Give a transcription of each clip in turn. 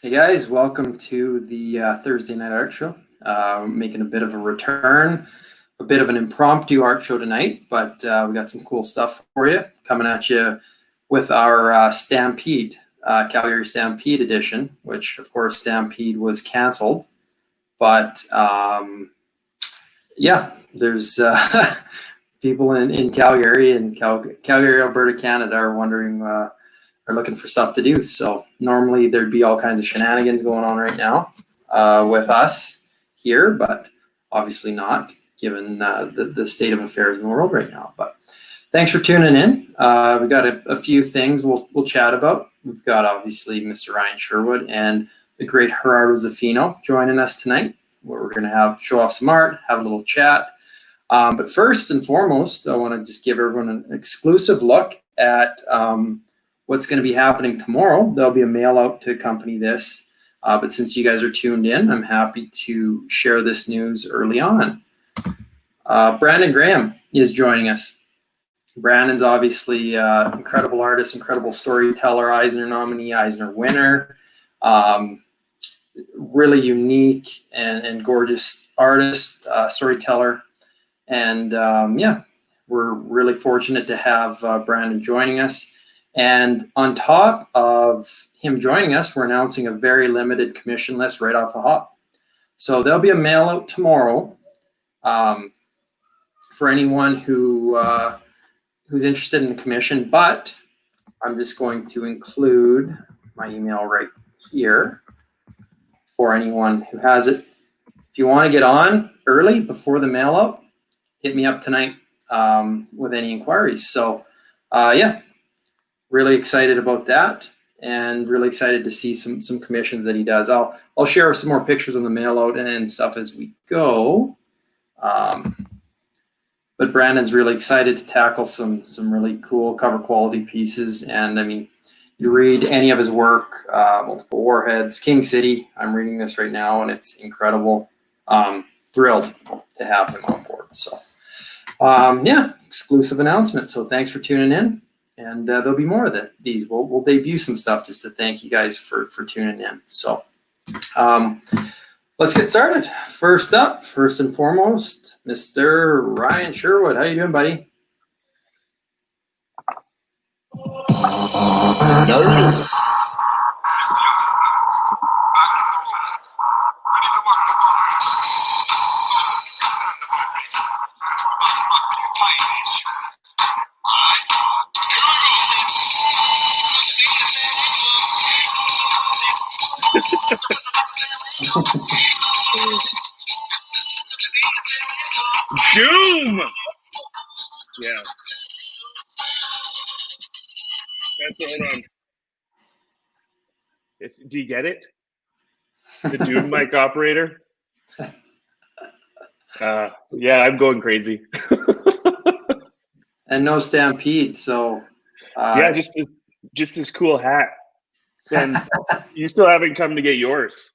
Hey guys, welcome to the Thursday Night Art Show. Making a bit of a return, a bit of an impromptu art show tonight, but we got some cool stuff for you coming at you with our Stampede, Calgary Stampede edition, which of course Stampede was canceled. But yeah, there's people in Calgary and Calgary, Alberta, Canada are wondering, are looking for stuff to do. So normally there'd be all kinds of shenanigans going on right now with us here, but obviously not, given the state of affairs in the world right now. But thanks for tuning in. We've got a few things we'll chat about. We've got obviously Mr. Ryan Sherwood and the great Gerardo Zaffino joining us tonight, where we're going to show off some art, have a little chat. But first and foremost, I want to just give everyone an exclusive look at what's going to be happening tomorrow. There'll be a mail out to accompany this. But since you guys are tuned in, I'm happy to share this news early on. Brandon Graham is joining us. Brandon's obviously incredible artist, incredible storyteller, Eisner nominee, Eisner winner. Really unique and gorgeous artist, storyteller. And yeah, we're really fortunate to have Brandon joining us. And on top of him joining us, we're announcing a very limited commission list right off the hop. So there'll be a mail out tomorrow for anyone who's interested in a commission, but I'm just going to include my email right here for anyone who has it. If you want to get on early before the mail out, hit me up tonight with any inquiries. So yeah. Really excited about that, and really excited to see some commissions that he does. I'll share some more pictures on the mail out and stuff as we go. But Brandon's really excited to tackle some really cool cover quality pieces. And I mean, you read any of his work, Multiple Warheads, King City. I'm reading this right now, and it's incredible. Thrilled to have him on board. So yeah, exclusive announcement. So thanks for tuning in. And there'll be more of these. We'll debut some stuff just to thank you guys for tuning in. So let's get started. First up, first and foremost, Mr. Ryan Sherwood. How you doing, buddy? Nice. Doom! Yeah. Hold on. Do you get it? The Doom mic operator? Yeah, I'm going crazy. And no Stampede, so... yeah, just this cool hat. And you still haven't come to get yours.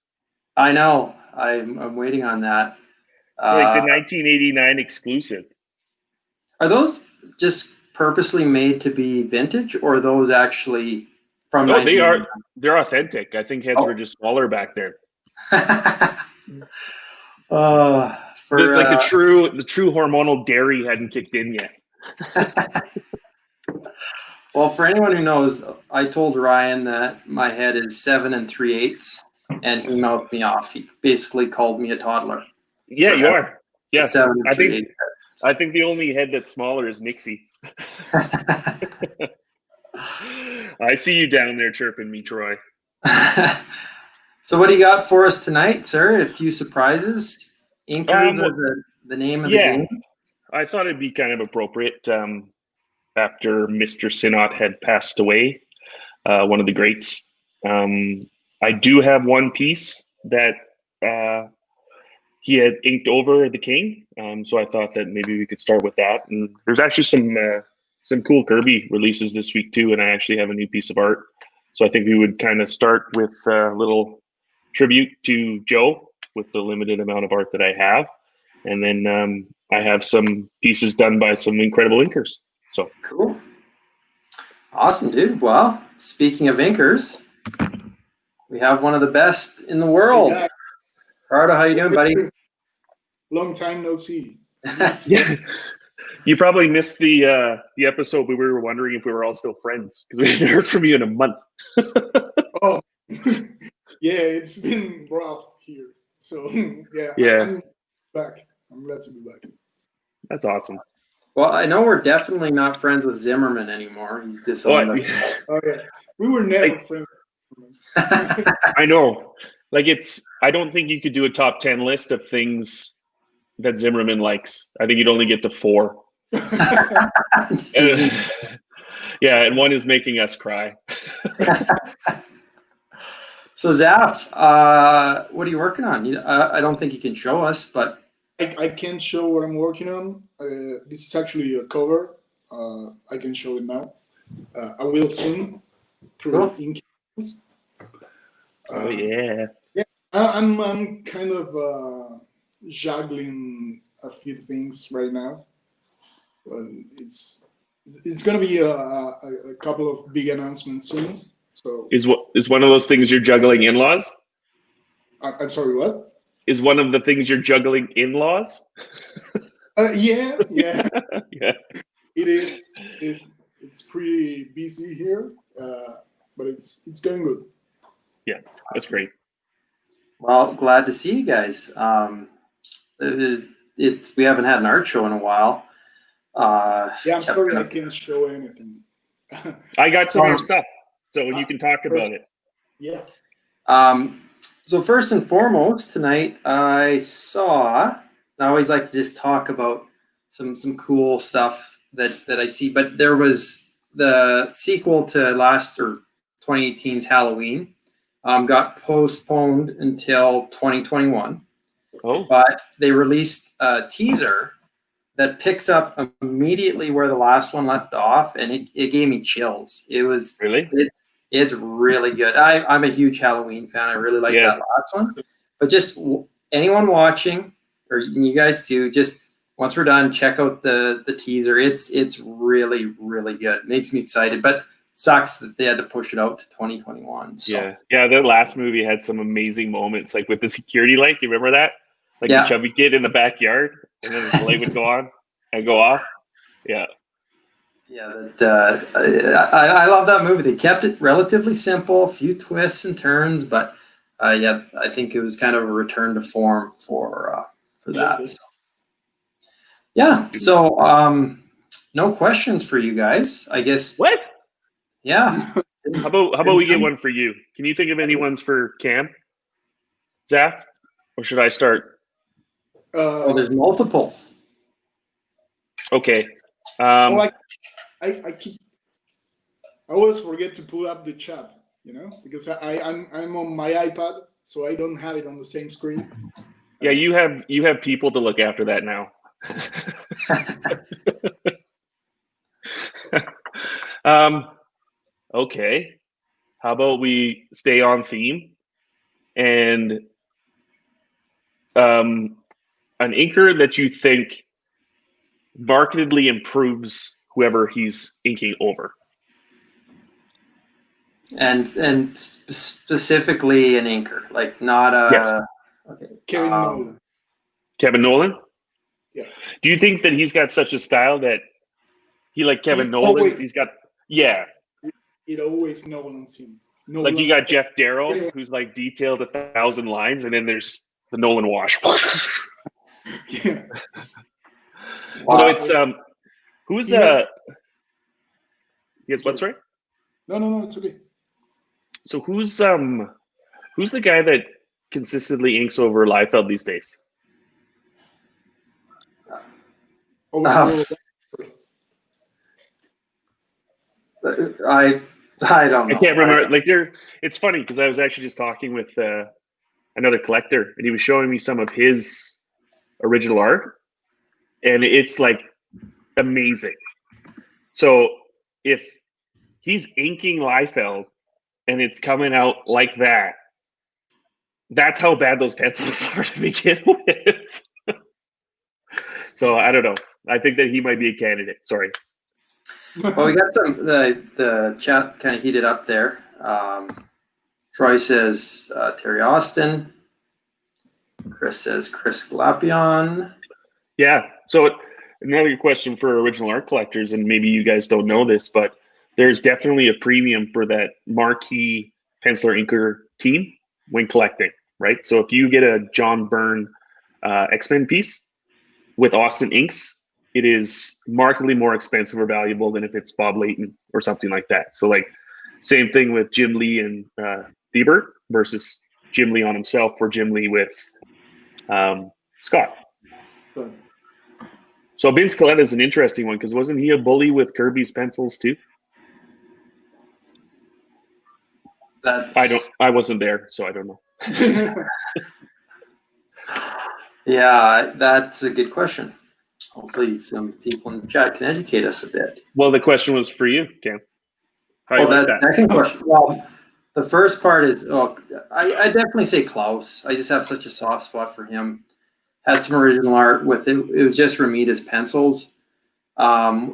I know. I'm waiting on that. It's like the 1989 exclusive. Are those just purposely made to be vintage, or are those actually from? No, they are. They're authentic. I think heads were just smaller back there. The true hormonal dairy hadn't kicked in yet. Well, for anyone who knows, I told Ryan that my head is 7 3/8, and he mouthed me off. He basically called me a toddler. Yeah, you are. Yeah, 7 3/8. I think the only head that's smaller is Nixie. I see you down there chirping me, Troy. So what do you got for us tonight, sir? A few surprises? Inkers are the name of the game? I thought it'd be kind of appropriate after Mr. Sinnott had passed away, one of the greats. I do have one piece that he had inked over the King, so I thought that maybe we could start with that. And there's actually some cool Kirby releases this week too, and I actually have a new piece of art. So I think we would kind of start with a little tribute to Joe with the limited amount of art that I have, and then I have some pieces done by some incredible inkers. So cool, awesome, dude. Well, speaking of inkers, We have one of the best in the world. Yeah. Ricardo, how you doing, buddy? Long time no see. Yeah. You probably missed the episode where we were wondering if we were all still friends because we hadn't heard from you in a month. Oh, yeah, it's been rough here. So Yeah. I'm back. I'm glad to be back. That's awesome. Well, I know we're definitely not friends with Zimmerman anymore. He's disowned us. Oh yeah, we were never friends. I know. Like I don't think you could do a top 10 list of things that Zimmerman likes. I think you'd only get to 4. Yeah, and one is making us cry. So Zaff, what are you working on? I don't think you can show us, but I can't show what I'm working on. This is actually a cover. I can show it now. I will soon through Cool. ink. Oh yeah. I'm kind of juggling a few things right now. It's gonna be a couple of big announcements soon. So Is one of those things you're juggling in-laws? I'm sorry, what? Is one of the things you're juggling in-laws? Yeah. Yeah. It is. It's pretty busy here, but it's going good. Yeah, that's great. well, glad to see you guys. We haven't had an art show in a while. Yeah, I'm sorry I can't show anything. I got some of your stuff, so you can talk about it. Yeah. So first and foremost, tonight I always like to just talk about some cool stuff that I see, but there was the sequel to 2018's Halloween, got postponed until 2021. Oh, But they released a teaser that picks up immediately where the last one left off, and it gave me chills. really? It's really good. I'm a huge Halloween fan. I really like that last one. But just anyone watching, or you guys too, just once we're done, check out the teaser. It's really, really good. It makes me excited, but it sucks that they had to push it out to 2021. So. Yeah. The last movie had some amazing moments, like with the security light. You remember that? Like the chubby kid in the backyard, and then the light would go on and go off. Yeah. Yeah, I love that movie. They kept it relatively simple, a few twists and turns, but I think it was kind of a return to form for that. So. Yeah, so no questions for you guys, I guess. What? Yeah. How about we get one for you? Can you think of any ones for Cam? Zaff? Or should I start? There's multiples. Okay. I always forget to pull up the chat, because I'm on my iPad, so I don't have it on the same screen. Yeah, you have people to look after that now. Okay. How about we stay on theme and an inker that you think markedly improves whoever he's inking over. And specifically an inker, like not a yes. Okay. Kevin Nolan. Kevin Nolan? Yeah. Do you think that he's got such a style that he like Kevin Nolan? He's got It always Nolan's him. Like you got Jeff Darrow, who's like detailed 1,000 lines, and then there's the Nolan wash. Yeah. Wow. So it's who's yes, what, sorry? No, it's okay. So who's the guy that consistently inks over Liefeld these days? I don't know. I can't remember. Like it's funny because I was actually just talking with another collector, and he was showing me some of his original art, and it's like amazing. So if he's inking Liefeld and it's coming out like that, that's how bad those pencils are to begin with. So I don't know. I think that he might be a candidate. Sorry. Well, we got the chat kind of heated up there. Troy says Terry Austin. Chris says Chris Glapion. Yeah. So another question for original art collectors, and maybe you guys don't know this, but there's definitely a premium for that marquee penciler inker team when collecting, right? So if you get a John Byrne X-Men piece with Austin inks, it is markedly more expensive or valuable than if it's Bob Layton or something like that. So like same thing with Jim Lee and Thieber versus Jim Lee on himself or Jim Lee with Scott. But So Vince Colletta is an interesting one because wasn't he a bully with Kirby's pencils too? I wasn't there, so I don't know. Yeah, that's a good question. Hopefully some people in the chat can educate us a bit. Well, the question was for you, Cam. How you like that? Second question. Well, the first part is, I definitely say Klaus. I just have such a soft spot for him. Had some original art with it. It was just Ramita's pencils,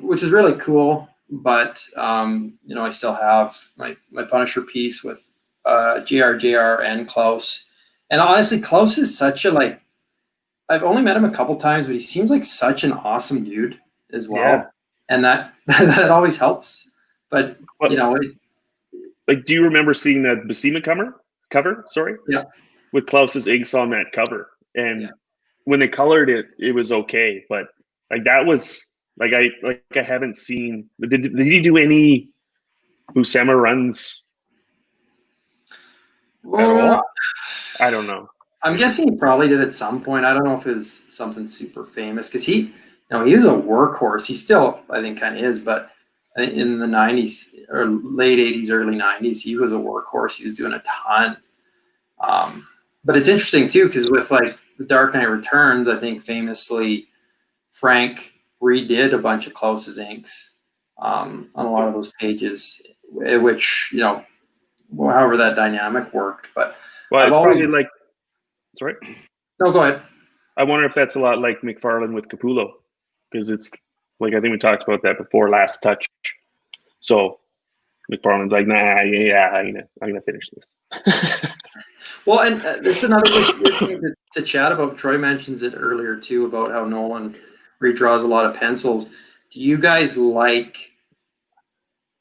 which is really cool. But I still have my Punisher piece with JR and Klaus. And honestly, Klaus is such a I've only met him a couple times, but he seems like such an awesome dude as well. Yeah. And that that always helps. But do you remember seeing that Basima cover? Sorry. Yeah. With Klaus's inks on that cover, and when they colored it, it was okay, but that was I haven't seen. Did he do any Buscema runs at all? I don't know. I'm guessing he probably did at some point. I don't know if it was something super famous because he was a workhorse. He still, I think, kind of is, but in the 90s or late 80s, early 90s, he was a workhorse. He was doing a ton. But it's interesting too because with The Dark Knight Returns, I think famously Frank redid a bunch of Klaus's inks on a lot of those pages, which however that dynamic worked. But it's probably sorry. No, go ahead. I wonder if that's a lot like McFarlane with Capullo, because it's I think we talked about that before, Last Touch. So McFarlane's like, nah, I'm gonna finish this. Well, and it's another good thing to chat about. Troy mentions it earlier too about how Nolan redraws a lot of pencils. Do you guys like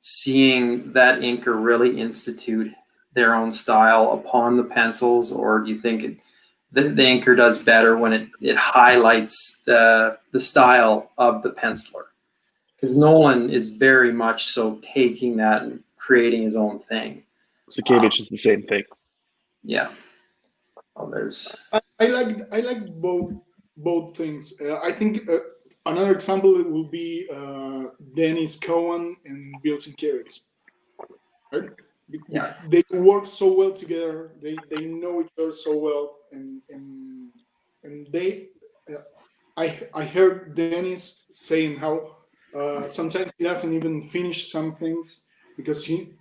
seeing that inker really institute their own style upon the pencils, or do you think the inker does better when it highlights the style of the penciler? Because Nolan is very much so taking that and creating his own thing. Sakevich is the same thing. Yeah. Oh, there's. I like both things. I think another example will be Dennis Cohen and Bill Sienkiewicz. Right? Yeah. They work so well together. They know each other so well, and they. I heard Dennis saying how sometimes he doesn't even finish some things because he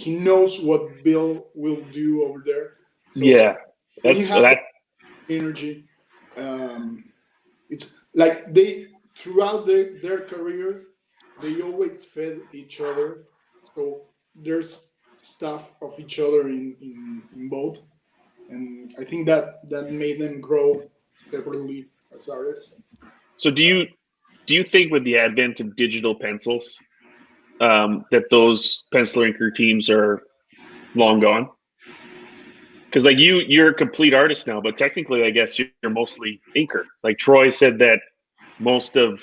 knows what Bill will do over there. So that's that energy. It's like they throughout their career, they always fed each other. So there's stuff of each other in both, and I think that made them grow separately as artists. So do you think with the advent of digital pencils that those penciler inker teams are long gone? Because you're a complete artist now, but technically I guess you're mostly inker. Like Troy said that most of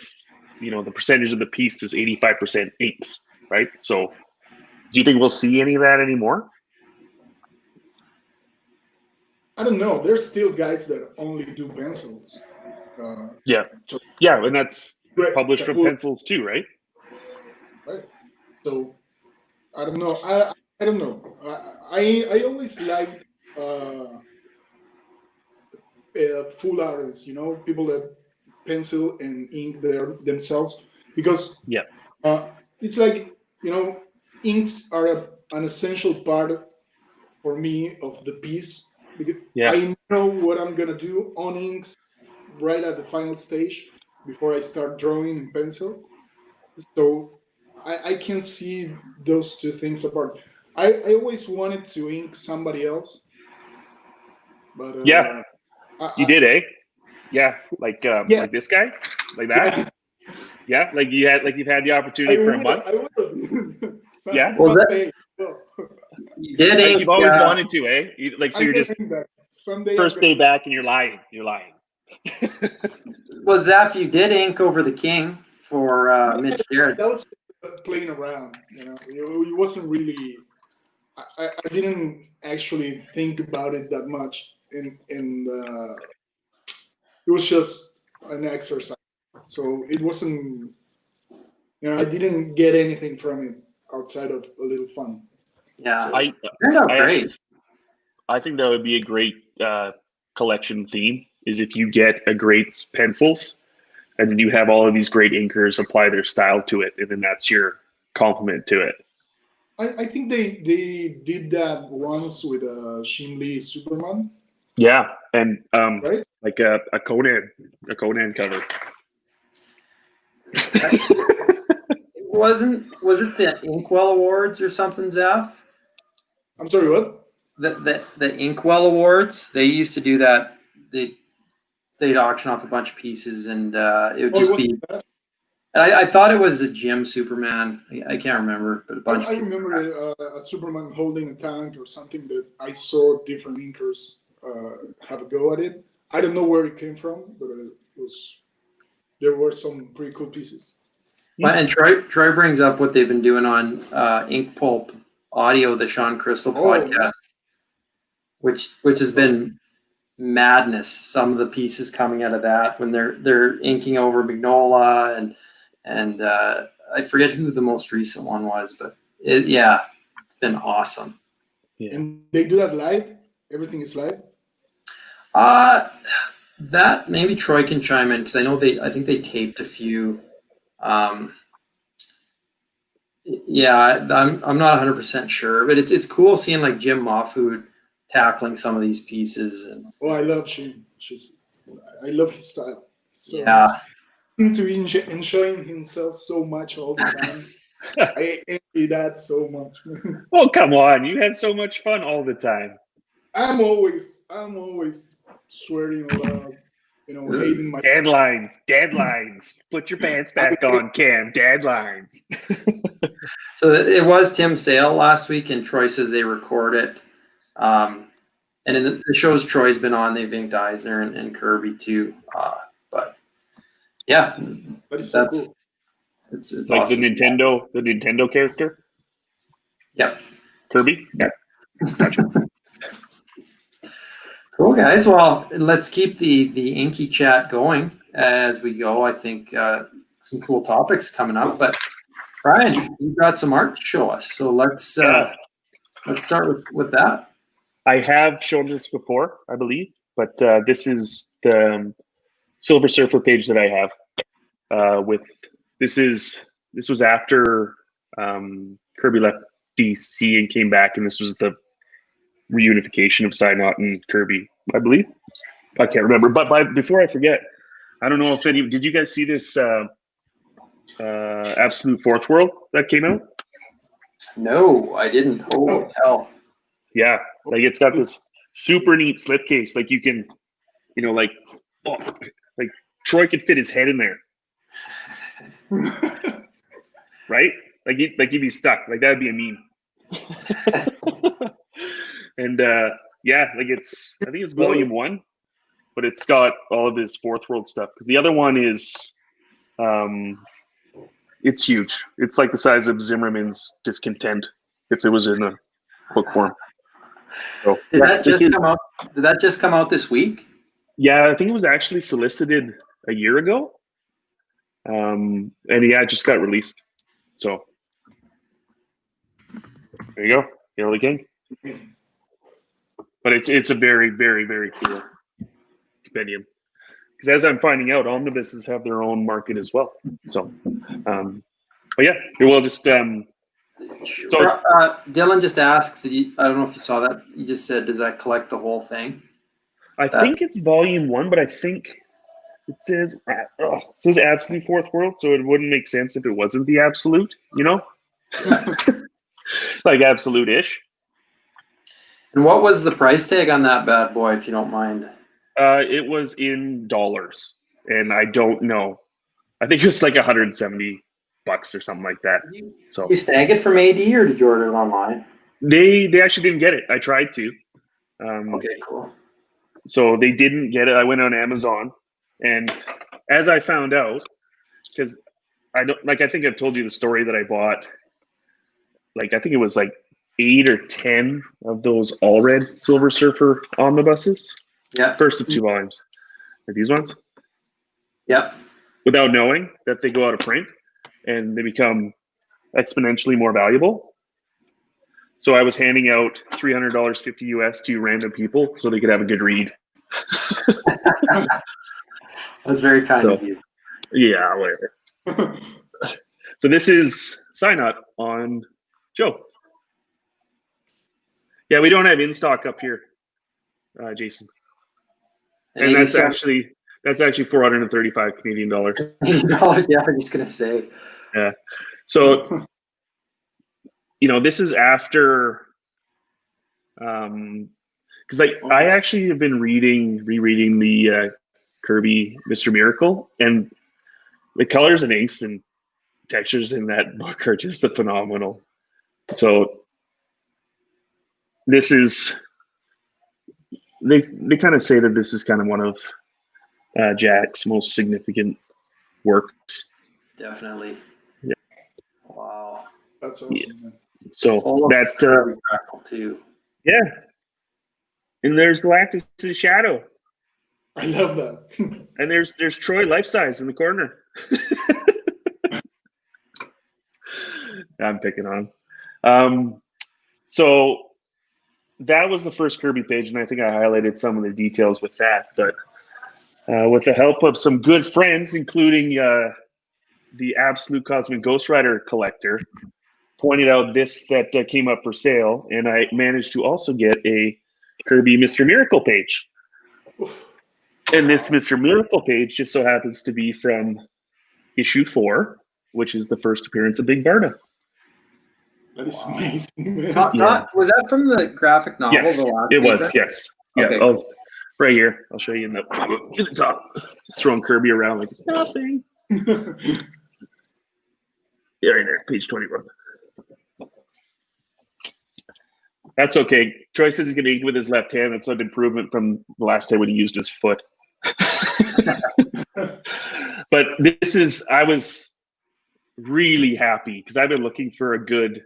the percentage of the piece is 85% inks, right? So do you think we'll see any of that anymore? I don't know. There's still guys that only do pencils. Yeah, and that's published from pencils too, right? Right. So I don't know. I don't know. I always liked full artists. People that pencil and ink themselves because it's like inks are an essential part for me of the piece because I know what I'm gonna do on inks right at the final stage before I start drawing in pencil. So I can see those two things apart. I always wanted to ink somebody else, but Yeah, you did, eh? Yeah, Yeah. like this guy, like that. Yeah, Yeah, like you've had the opportunity for a month. I would. Yeah, Well, that Someday. Well, you did like ink. you've always wanted to, eh? So I'm you're gonna just ink that. Someday first day back and you're lying. You're lying. Well, Zaff, you did ink over the king for Mitch That Garrett's. was playing around. It wasn't really. I didn't actually think about it that much, it was just an exercise. So it wasn't. I didn't get anything from it outside of a little fun. Yeah, I turned out I great. actually I think that would be a great collection theme. Is if you get a great pencils, and then you have all of these great inkers apply their style to it, and then that's your compliment to it. I think they did that once with a Shimley Superman, Yeah, and right? like a Conan cover. Was it the Inkwell Awards or something, Zaff? I'm sorry, what? The Inkwell Awards. They used to do that. They'd auction off a bunch of pieces, and it would Oh, it just wasn't be. that. I thought it was a Jim Superman. I can't remember, but a bunch I of people. remember a Superman holding a tank or something that I saw different inkers have a go at it. I don't know where it came from, but there were some pretty cool pieces. And Troy brings up what they've been doing on Ink Pulp Audio, the Sean Crystal podcast, yeah. which has been madness. Some of the pieces coming out of that when they're inking over Magnola and I forget who the most recent one was, but it's been awesome. Yeah. And they do that live. Everything is live. That maybe Troy can chime in because I think they taped a few. I'm not 100% sure, but it's cool seeing like Jim Mahfood tackling some of these pieces. And Oh, I love Shane. I love his style. So yeah, seems to be enjoying himself so much all the time. I envy that so much. Oh, come on! You had so much fun all the time. I'm always swearing aloud, hating my Deadlines. Put your pants back on, Cam. Deadlines. so it was Tim Sale last week, and Troy says they record it. And in the shows Troy's been on, they've inked Eisner and Kirby too. But yeah, That is so cool. It's like awesome. the Nintendo character. Yep. Kirby. Yeah. Gotcha. Cool guys. Well, let's keep the inky chat going as we go. I think some cool topics coming up. But Brian, you've got some art to show us, so let's start with that. I have shown this before, I believe, but this is the Silver Surfer page that I have. This was after Kirby left DC and came back, and this was the reunification of Psynaut and Kirby, I believe. I can't remember, but before I forget, I don't know if did you guys see this Absolute Fourth World that came out? No, I didn't. Holy hell! Yeah, like it's got this super neat slipcase. Like you can, like Troy could fit his head in there, right? Like he'd be stuck. Like that'd be a meme. And like I think it's volume 1, but it's got all of his Fourth World stuff. Because the other one is, it's huge. It's like the size of Zimmerman's Discontent if it was in a book form. So, Did that just come out this week? Yeah, I think it was actually solicited a year ago. And it just got released. So there you go. The Early King. But it's a very, very, very cool compendium. Because as I'm finding out, omnibuses have their own market as well. So, but yeah, we'll just. So Dylan just asks. I don't know if you saw that. He just said, "Does that collect the whole thing?" I think it's volume 1, but I think it says Absolute Fourth World, so it wouldn't make sense if it wasn't the Absolute. like absolute-ish. And what was the price tag on that bad boy, if you don't mind? It was in dollars, and I don't know. I think it was like $170 or something like that. So You snag it from AD, or did you order it online? they actually didn't get it. I tried to. Okay, cool. So they didn't get it. I went on Amazon, and as I found out, because I think I've told you the story that I bought. Like I think it was like 8 or 10 of those all red Silver Surfer omnibuses. Yeah. First of 2 volumes. Like these ones. Yep. Without knowing that they go out of print and they become exponentially more valuable. So I was handing out $300 50 US to random people so they could have a good read. That's very kind of you. Yeah, whatever. So this is Sign Up on Joe. Yeah, we don't have in stock up here, Jason. And that's actually 435 Canadian dollars. Dollars, yeah, I'm just gonna say. Yeah. So this is after because I actually have been rereading the Kirby Mr. Miracle, and the colors and inks and textures in that book are just phenomenal. So this is they kind of say that this is kind of one of Jack's most significant works. Definitely. Yeah. Wow. That's awesome. Yeah. So that too. Yeah. And there's Galactus' shadow. I love that. And there's Troy life size in the corner. I'm picking on. So that was the first Kirby page, and I think I highlighted some of the details with that. But with the help of some good friends, including the Absolute Cosmic Ghost Rider collector, pointed out this that came up for sale, and I managed to also get a Kirby Mr. Miracle page. And this Mr. Miracle page just so happens to be from issue 4, which is the first appearance of Big Barda. That is amazing. Was that from the graphic novel? Yes, it was. Yes. Yeah. Okay, cool. Right here. I'll show you in the top. Just throwing Kirby around like it's nothing. Yeah, right there, page 21. That's okay. Troy says he's going to ink with his left hand. That's an improvement from the last time when he used his foot. But I was really happy because I've been looking for a good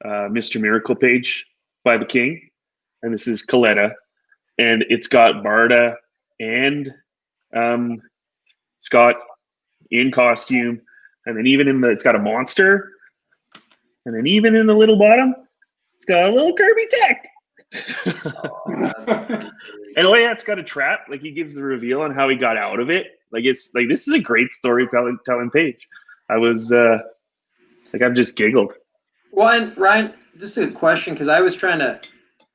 Mr. Miracle page by the King. And this is Coletta. And it's got Barda and Scott in costume. And then even it's got a monster. And then even in the little bottom, it's got a little Kirby tech. And oh yeah, it's got a trap. Like he gives the reveal on how he got out of it. Like it's like this is a great storytelling page. I was I've just giggled. Well, and Ryan, just a question, because I was trying to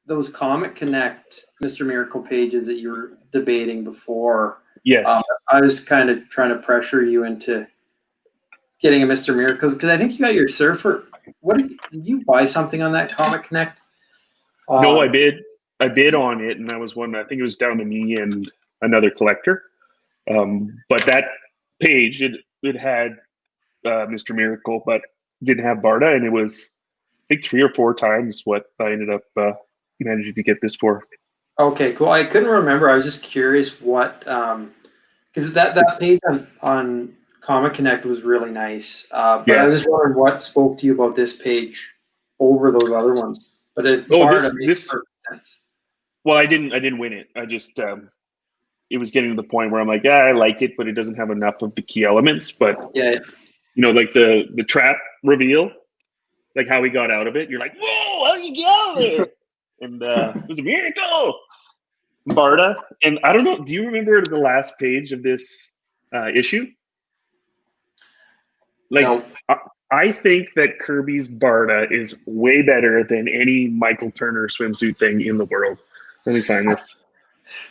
those Comic Connect Mr. Miracle pages that you were debating before. Yes. I was kind of trying to pressure you into getting a Mr. Miracle because I think you got your Surfer. What did you buy something on that Comic Connect? No, I bid on it, and that was one. I think it was down to me and another collector. But that page, it had Mr. Miracle, but didn't have Barda, and it was I think 3 or 4 times what I ended up managing to get this for. Okay, cool. I couldn't remember. I was just curious what because that page on Comic Connect was really nice. But I was just wondering what spoke to you about this page over those other ones. But if Barda makes perfect sense. Well, I didn't win it. I just it was getting to the point where I'm like, I like it, but it doesn't have enough of the key elements. But like the trap reveal, like how he got out of it. You're like, whoa, how did you get out of there? And it was a miracle. Barda, and I don't know. Do you remember the last page of this issue? Like, no. I think that Kirby's Barda is way better than any Michael Turner swimsuit thing in the world. Let me find this.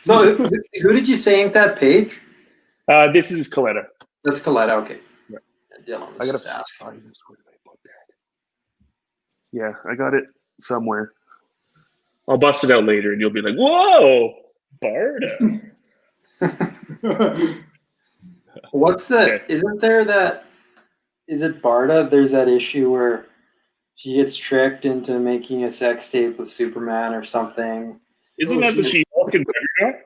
So, who did you say inked that page? This is Coletta. That's Coletta, okay. Right. Dylan was just asking. Yeah, I got it somewhere. I'll bust it out later, and you'll be like, "Whoa, Barda!" What's the? Okay. Isn't there that? Is it Barda? There's that issue where she gets tricked into making a sex tape with Superman or something. Isn't that the She-Hulk and Juggernaut?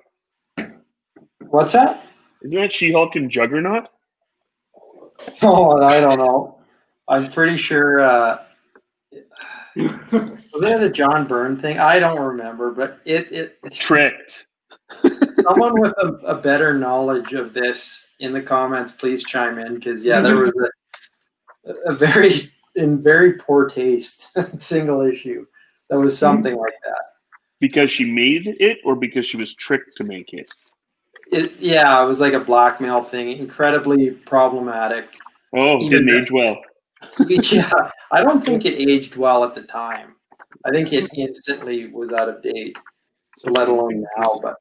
What's that? Isn't that She-Hulk and Juggernaut? Oh, I don't know. I'm pretty sure. Was that a John Byrne thing? I don't remember, but it Tricked. someone with a better knowledge of this in the comments, please chime in, because there was a very poor taste single issue that was something like that. Because she made it, or because she was tricked to make it? It was like a blackmail thing, incredibly problematic. Oh, didn't age well. Yeah, I don't think it aged well at the time. I think it instantly was out of date. So let alone now, but.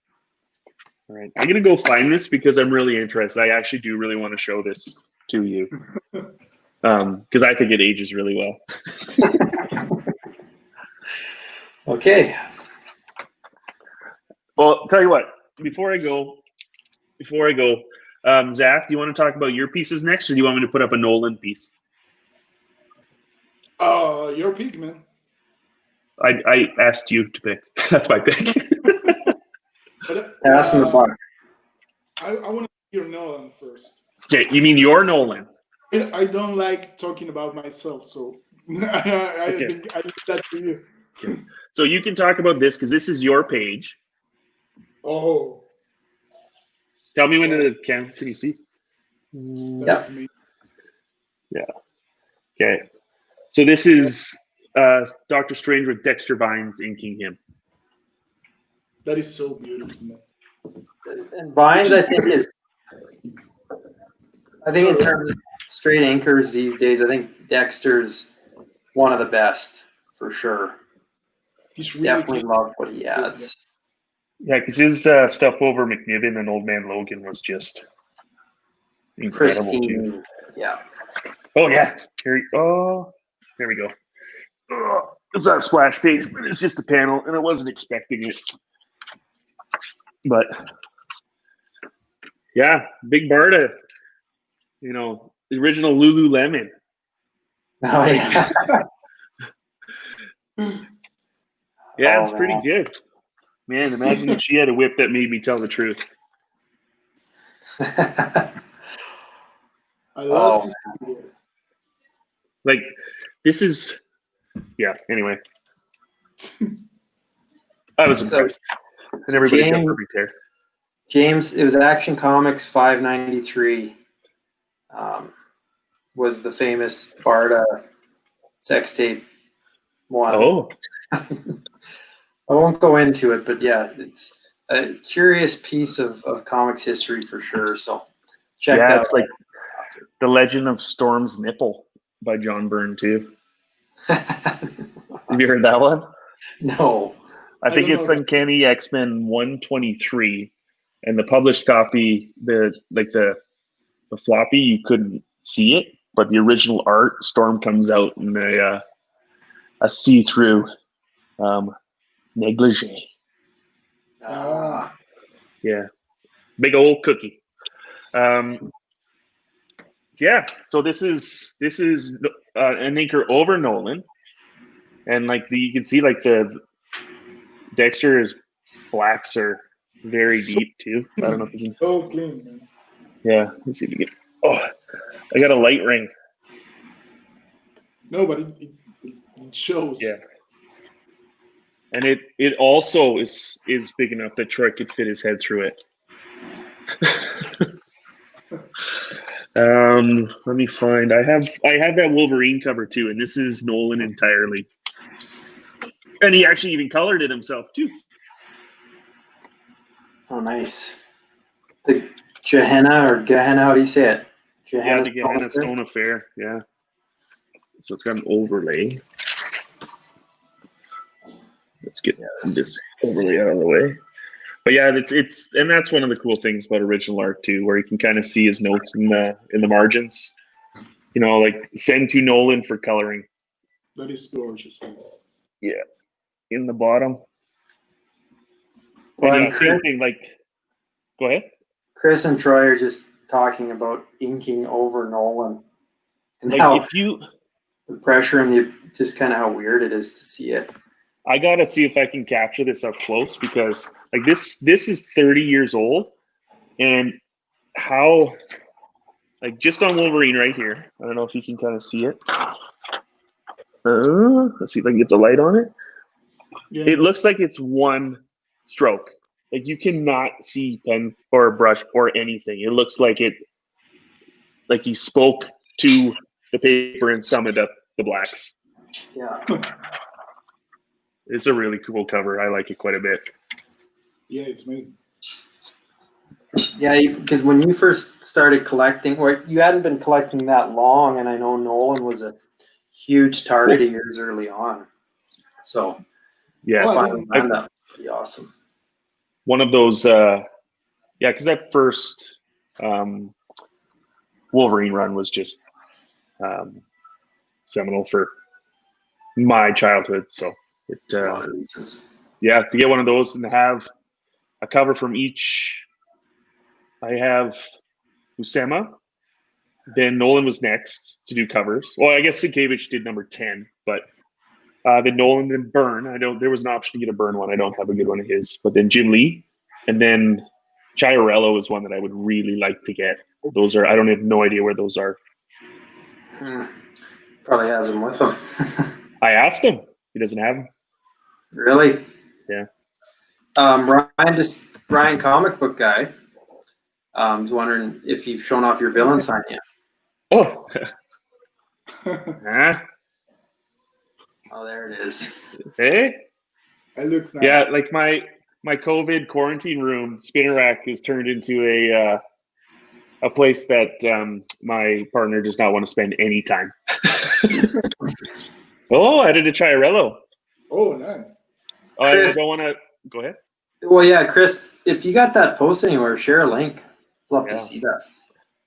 All right, I'm gonna go find this because I'm really interested. I actually do really want to show this to you, because I think it ages really well. Okay. Well, tell you what. Before I go, Zaff, do you want to talk about your pieces next, or do you want me to put up a Nolan piece? Your pick, man. I asked you to pick. That's my pick. Pass in the buck. I want to hear Nolan first. Okay, you mean your Nolan? I don't like talking about myself, so I think I leave that to you. Okay. So you can talk about this because this is your page. Oh. Tell me when it can. Can you see? That's me. Yeah. Okay. So this is Doctor Strange with Dexter Vines inking him. That is so beautiful, man. And Vines, I think in terms of straight anchors these days, I think Dexter's one of the best for sure. He's really Definitely love what he adds. Yeah, because his stuff over McNiven and Old Man Logan was just incredible Pristine. too. Yeah. Oh yeah. There we go. It's not a splash page, but it's just a panel, and I wasn't expecting it. But yeah, Big Barda, the original Lululemon. Oh yeah. Yeah, it's pretty good. Man, imagine if she had a whip that made me tell the truth. I love this. Like, this is, anyway. I was impressed. And everybody's got perfect hair. James, it was Action Comics 593. Was the famous Barda sex tape one. Oh. I won't go into it, but yeah, it's a curious piece of comics history for sure. So check that out. It's like The Legend of Storm's Nipple by John Byrne too. Have you heard that one? No. I think it's Uncanny X-Men 123, and the published copy, the floppy, you couldn't see it, but the original art, Storm comes out in a see-through negligee. Yeah, big old cookie. So this is an anchor over Nolan, and you can see the Dexter's blacks are very deep too. I don't know if you can. So clean, man. Yeah, let's see if we can. Oh, I got a light ring. No, but it shows. Yeah. And it also is big enough that Troy could fit his head through it. Let me find. I have that Wolverine cover too, and this is Nolan entirely. And he actually even colored it himself too. Oh, nice. The Gehenna, how do you say it? Yeah, the Gehenna Stone Affair. Yeah. So it's got an overlay. Let's get this overlay out of the way. But yeah, it's and that's one of the cool things about original art too, where you can kind of see his notes in the margins. Send to Nolan for coloring. That is gorgeous. Yeah, in the bottom. Well, And and yeah, same thing. Like, go ahead. Chris and Troy are just talking about inking over Nolan. And Like, how if you, the pressure and the just kind of how weird it is to see it. I gotta see if I can capture this up close because like this is 30 years old, and how like just on Wolverine right here. I don't know if you can kind of see it. Let's see if I can get the light on it. Yeah. It looks like it's one stroke. Like you cannot see pen or brush or anything. It looks like he spoke to the paper and summoned up the blacks. Yeah. It's a really cool cover. I like it quite a bit. Yeah, it's amazing. Yeah, because when you first started collecting, or you hadn't been collecting that long, and I know Nolan was a huge target of yours early on. So Yeah, Oh, I finally didn't- found that would be awesome. one of those. Because that first Wolverine run was just seminal for my childhood. So A lot of reasons. yeah, to get one of those and to have a cover from each. I have Usama. Then Nolan was next to do covers. Well, I guess Sienkiewicz did number 10, but then Nolan, then Byrne. There was an option to get a Byrne one. I don't have a good one of his. But then Jim Lee, and then Chiarello is one that I would really like to get. Those are, I don't have no idea where those are. Probably has them with him. I asked him. He doesn't have them. Really? Yeah. Ryan, comic book guy. Was wondering if you've shown off your villain sign yet. Oh. Huh? Oh, there it is. Hey. It looks nice. Yeah, like my COVID quarantine room, spinner rack is turned into a place that my partner does not want to spend any time. Oh, I did a Chiarello. Oh, nice. Oh, I Chris- don't want to. Go ahead. Well, yeah, Chris, if you got that post anywhere, share a link. Love Yeah. to see that.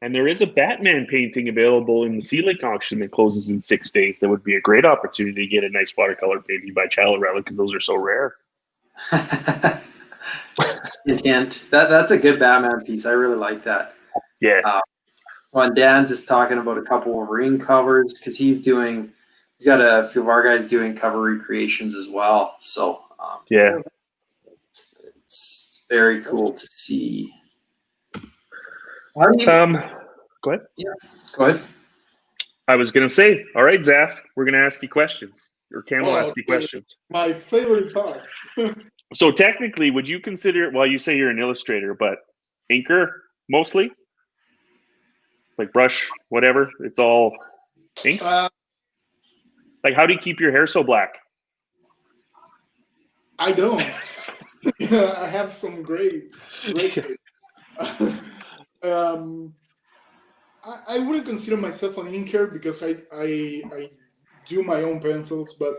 And there is a Batman painting available in the Sea-Link auction that closes in 6 days. That would be a great opportunity to get a nice watercolor painting by Chiarello because those are so rare. You can't. That's a good Batman piece. I really like that. Yeah. When Dan's is talking about a couple Wolverine covers because he's got a few of our guys doing cover recreations as well. So Yeah. it's very cool to see. How do you Go ahead. go ahead? I was going to say, all right, Zaff, we're going to ask you questions. Or Cam will ask you okay. questions. My favorite part. So technically, would you consider, well, you say you're an illustrator, but inker mostly? Like brush, whatever, it's all inks? Like, how do you keep your hair so black? I don't. I have some great. I wouldn't consider myself an inker because I do my own pencils, but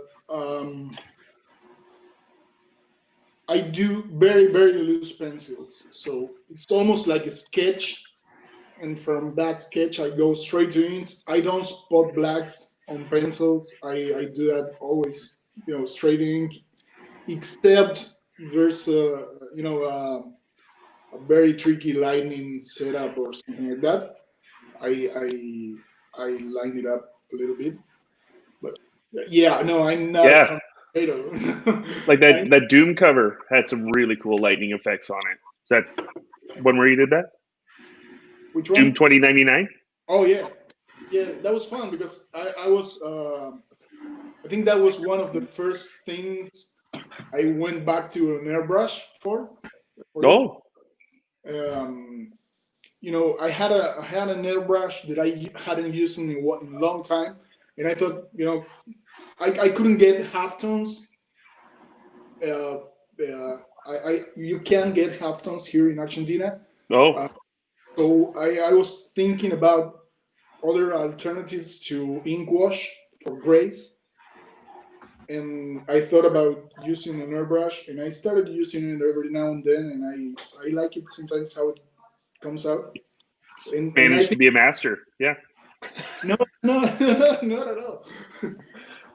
I do very, very loose pencils. So it's almost like a sketch. And from that sketch, I go straight to inks. I don't spot blacks on pencils. I do that always, straight ink. Except there's a very tricky lighting setup or something like that. I line it up a little bit, but yeah, no, I'm not. Yeah. A tornado. Like that Doom cover had some really cool lightning effects on it. Is that one where you did that? Which one? Doom 2099? Oh yeah, that was fun because I was I think that was one of the first things I went back to an airbrush for. Oh. I had an airbrush that I hadn't used in a long time, and I thought, I couldn't get halftones. You can get halftones here in Argentina. Oh. So I was thinking about other alternatives to ink wash for grays, and I thought about using an airbrush, and I started using it every now and then, and I like it sometimes how it comes out. And Managed to be a master. Yeah. No, not at all.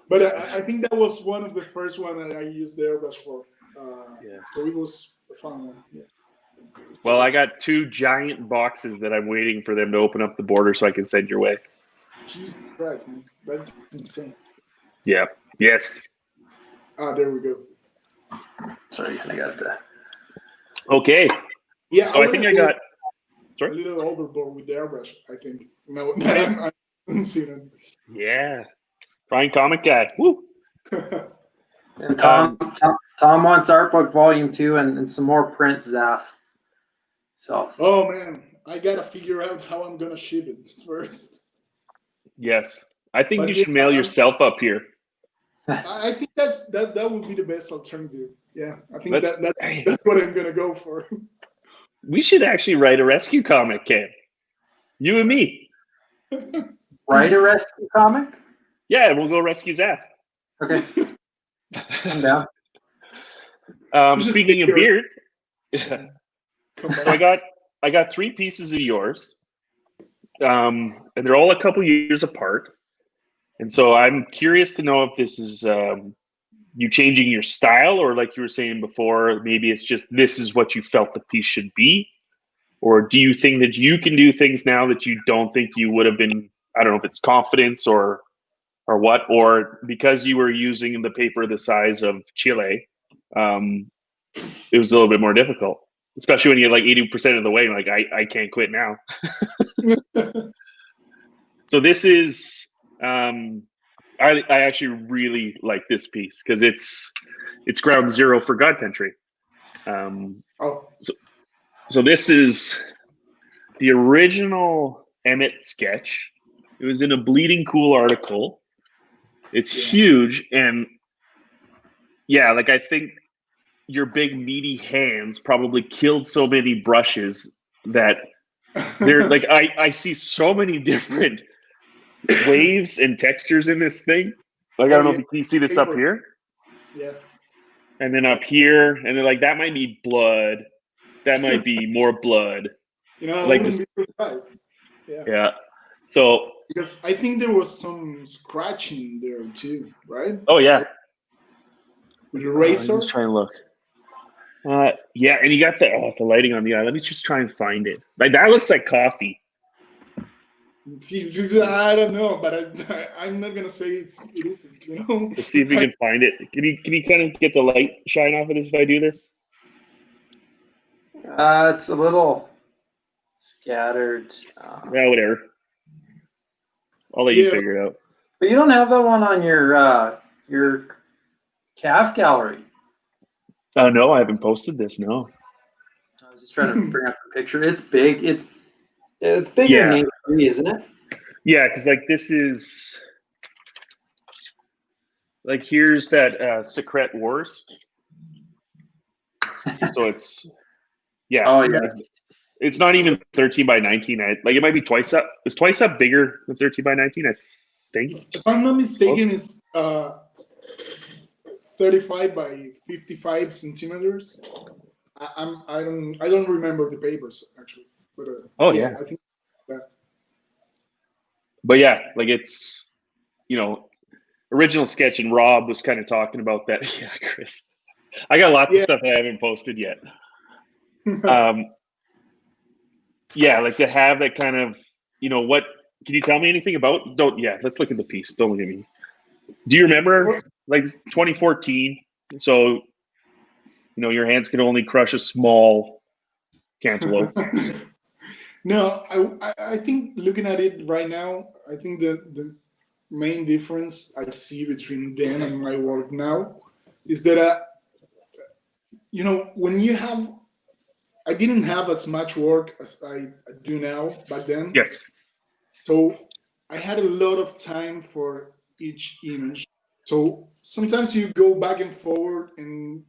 But I think that was one of the first one that I used the airbrush for. Yeah. So it was a fun one. Yeah. Well, I got 2 giant boxes that I'm waiting for them to open up the border so I can send your way. Jesus Christ, man. That's insane. Yeah. Yes. There we go. Sorry, I got the. Okay. Yeah, So I think I got. a Sorry. little overboard with the airbrush, I think. No, Yeah. I'm seeing Yeah. Brian Comic Guy. Woo. it. And Tom wants art book volume 2 and some more prints, Zaff. So. Oh man, I gotta figure out how I'm gonna ship it first. Yes. I think But you yeah, should mail yourself up here. I think that would be the best alternative. Yeah, I think Let's- that's what I'm gonna go for. We should actually write a rescue comic, Ken. You and me. Write a rescue comic? Yeah, we'll go rescue Zaff. Okay. I'm down. Just Speaking of stay beard, Come so back. I got 3 pieces of yours, and they're all a couple years apart. And so I'm curious to know if this is you changing your style, or like you were saying before, maybe it's just this is what you felt the piece should be, or do you think that you can do things now that you don't think you would have been? I don't know if it's confidence or what, or because you were using the paper the size of Chile, it was a little bit more difficult, especially when you're like 80% of the way. Like I can't quit now. So this is I actually really like this piece because it's ground zero for God Country. So this is the original Emmett sketch. It was in a Bleeding Cool article. It's huge, and yeah, like I think your big meaty hands probably killed so many brushes that they're like I see so many different waves and textures in this thing. Like I don't know if you see this up here. Yeah. And then up here, and then like that might be blood. That might be more blood. You know, I like wouldn't this, be surprised. Yeah. Yeah. So because I think there was some scratching there too, right? Oh yeah. With a razor. Let's try and look. Yeah, and you got the lighting on the eye. Let me just try and find it. Like that looks like coffee. I don't know, but I'm not gonna say it isn't. You know. Let's see if we can find it. Can you kind of get the light shine off of this if I do this? It's a little scattered. Yeah, whatever. I'll let you figure it out. But you don't have that one on your calf gallery. Oh no, I haven't posted this. No. I was just trying to bring up the picture. It's big. It's bigger than A3, isn't it? Yeah, because like this is like here's that Secret Wars. So it's Oh yeah. It's not even 13 by 19. Like it might be twice up. Is twice up bigger than 13 by 19? I think. If I'm not mistaken, it's 35 by 55 centimeters. I don't remember the papers actually. But yeah. I think that. But yeah, like it's original sketch, and Rob was kind of talking about that. Yeah, Chris. I got lots of stuff that I haven't posted yet. Yeah, like to have that kind of, what, can you tell me anything about, let's look at the piece. Don't look at me. Do you remember, like 2014, so, your hands can only crush a small cantaloupe. No, I think looking at it right now, I think the main difference I see between then and my work now is that, when you have, I didn't have as much work as I do now back then. Yes. So I had a lot of time for each image. So sometimes you go back and forward and,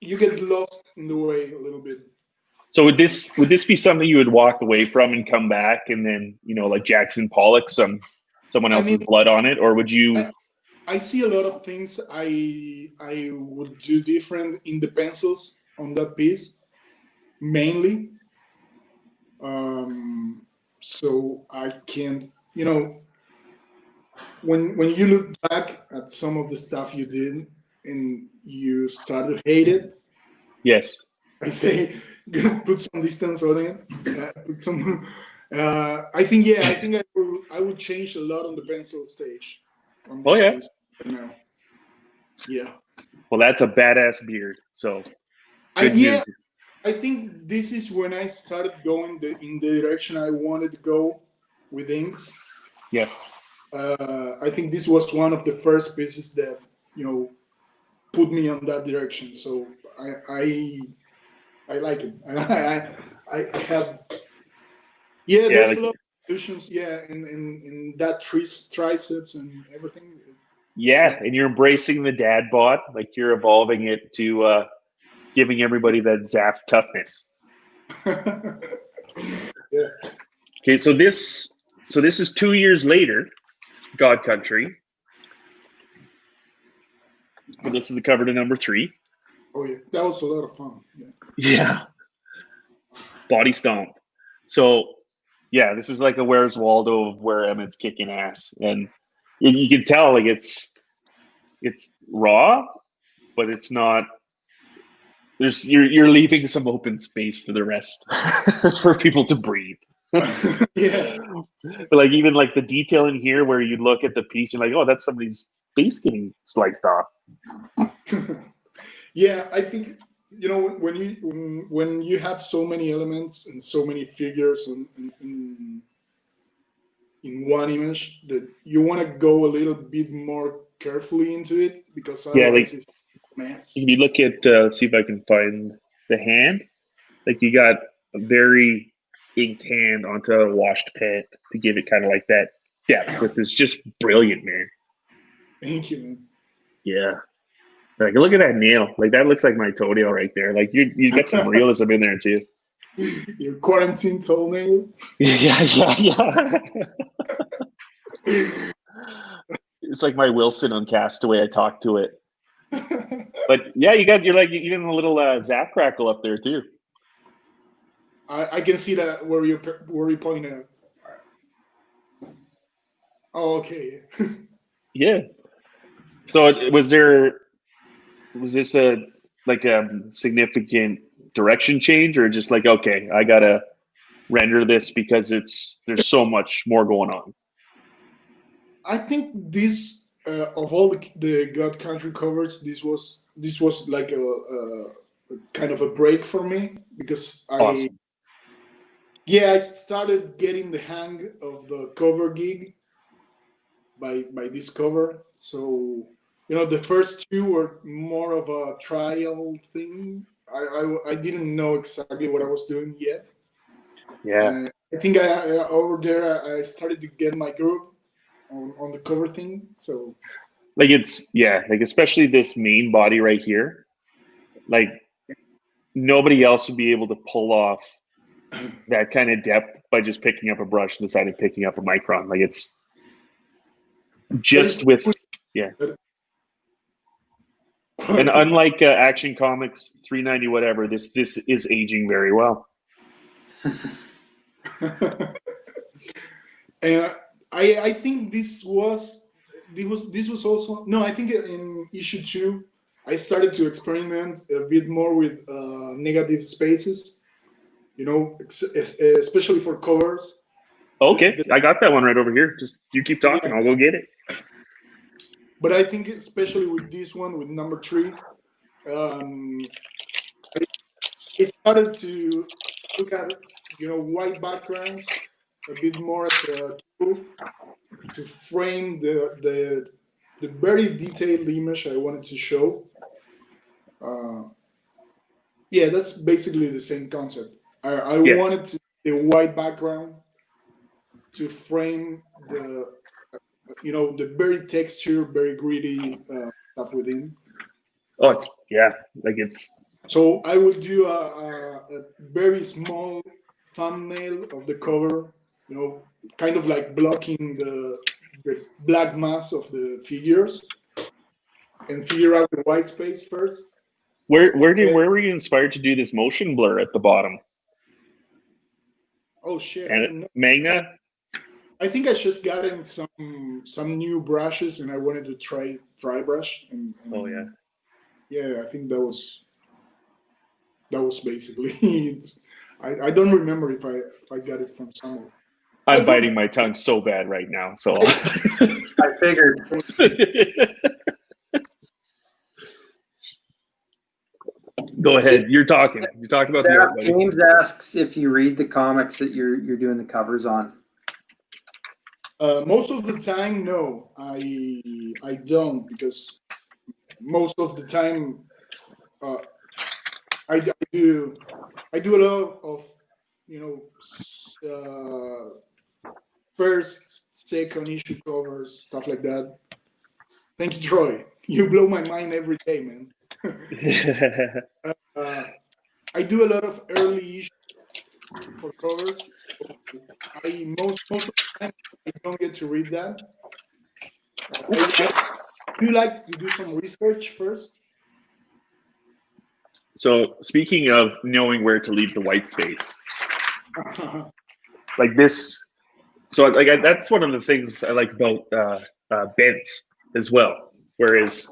you get lost in the way a little bit. So would this be something you would walk away from and come back and then, like Jackson Pollock, someone else's blood on it? Or would you... I see a lot of things I would do different in the pencils on that piece, mainly. So I can't you know, when you look back at some of the stuff you did and you start to hate it, Yes. I say put some distance on it. Put some. I think I would change a lot on the pencil stage. On Oh, this yeah. piece right now. Yeah. Well, that's a badass beard. So good Yeah. news. I think this is when I started going in the direction I wanted to go with inks. Yes. I think this was one of the first pieces that put me on that direction. So I like it. I have there's like, a lot of solutions. Yeah, in that triceps and everything. yeah, and you're embracing the dad bod, like you're evolving it to giving everybody that Zaff toughness. Yeah. Okay, so this is 2 years later, God Country. But this is the cover to number 3. Oh yeah, that was a lot of fun. Yeah. Body stomp. So yeah, this is like a Where's Waldo of where Emmett's kicking ass, and you can tell like it's raw, but it's not. You're leaving some open space for the rest for people to breathe. Yeah. But like even like the detail in here where you look at the piece, you're like, oh, that's somebody's face getting sliced off. Yeah, I think when you have so many elements and so many figures in one image, that you want to go a little bit more carefully into it, because otherwise it's a mess. If you look at see if I can find the hand, like you got a very inked hand onto a washed pant to give it kind of like that depth, which is just brilliant, man. Thank you, man. Yeah. Like look at that nail. Like that looks like my toenail right there. Like you got some realism in there too. Your quarantine toenail. Yeah. It's like my Wilson on Castaway. I talk to it. But yeah, you're like even a little Zaff crackle up there too. I can see that where you're pointing at. Oh, okay. Yeah. So was this a significant direction change, or just like, okay, I gotta render this because there's so much more going on? I think this of all the God Country covers, this was like a kind of a break for me, because Awesome. I started getting the hang of the cover gig by this cover. So the first 2 were more of a trial thing. I didn't know exactly what I was doing yet. Yeah. I think over there I started to get my groove on the cover thing. So like especially this main body right here, like nobody else would be able to pull off that kind of depth by just picking up a brush and deciding picking up a micron. Like it's just with and unlike Action Comics 390 whatever, this is aging very well. And I think this was also I think in issue 2 I started to experiment a bit more with negative spaces, especially for covers. Okay, I got that one right over here. Just you keep talking, I'll go get it. But I think especially with this one, with number 3, I started to look at white backgrounds a bit more as a tool to frame the very detailed image I wanted to show. That's basically the same concept. I wanted a white background to frame the very texture, very gritty stuff within. Oh, it's. So I would do a very small thumbnail of the cover, kind of like blocking the black mass of the figures, and figure out the white space first. Where were you inspired to do this motion blur at the bottom? Oh shit! And Magna. I think I just gotten some new brushes, and I wanted to try dry brush. And Oh yeah. Yeah, I think that was basically it. I don't remember if I got it from somewhere. I'm biting my tongue so bad right now. So I figured. Go ahead. You're talking. You're talking about the art, buddy. James asks if you read the comics that you're doing the covers on. Most of the time, no, I don't, because most of the time I do a lot of first, second issue covers, stuff like that. Thank you, Troy. You blow my mind every day, man. I do a lot of early issues for covers. So most of the time I don't get to read that. I do like to do some research first. So speaking of knowing where to leave the white space, like this, so like that's one of the things I like about bents as well. Whereas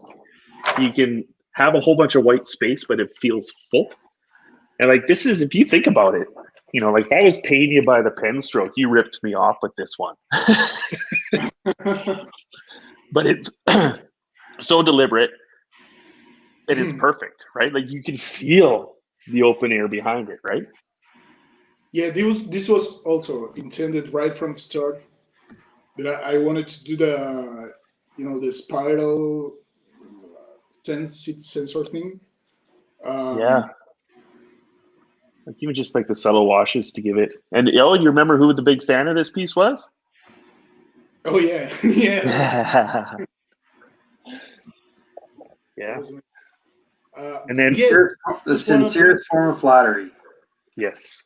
you can have a whole bunch of white space, but it feels full. And like this is, if you think about it, like if I was paying you by the pen stroke, you ripped me off with this one. But it's so deliberate and it's perfect, right? Like you can feel the open air behind it, right? Yeah, this was also intended right from the start, that I wanted to do the spiral sensor thing. Yeah. Like even just like the subtle washes to give it. And you remember who the big fan of this piece was? Oh yeah, yeah. Yeah. And then the sincerest form of flattery. Yes.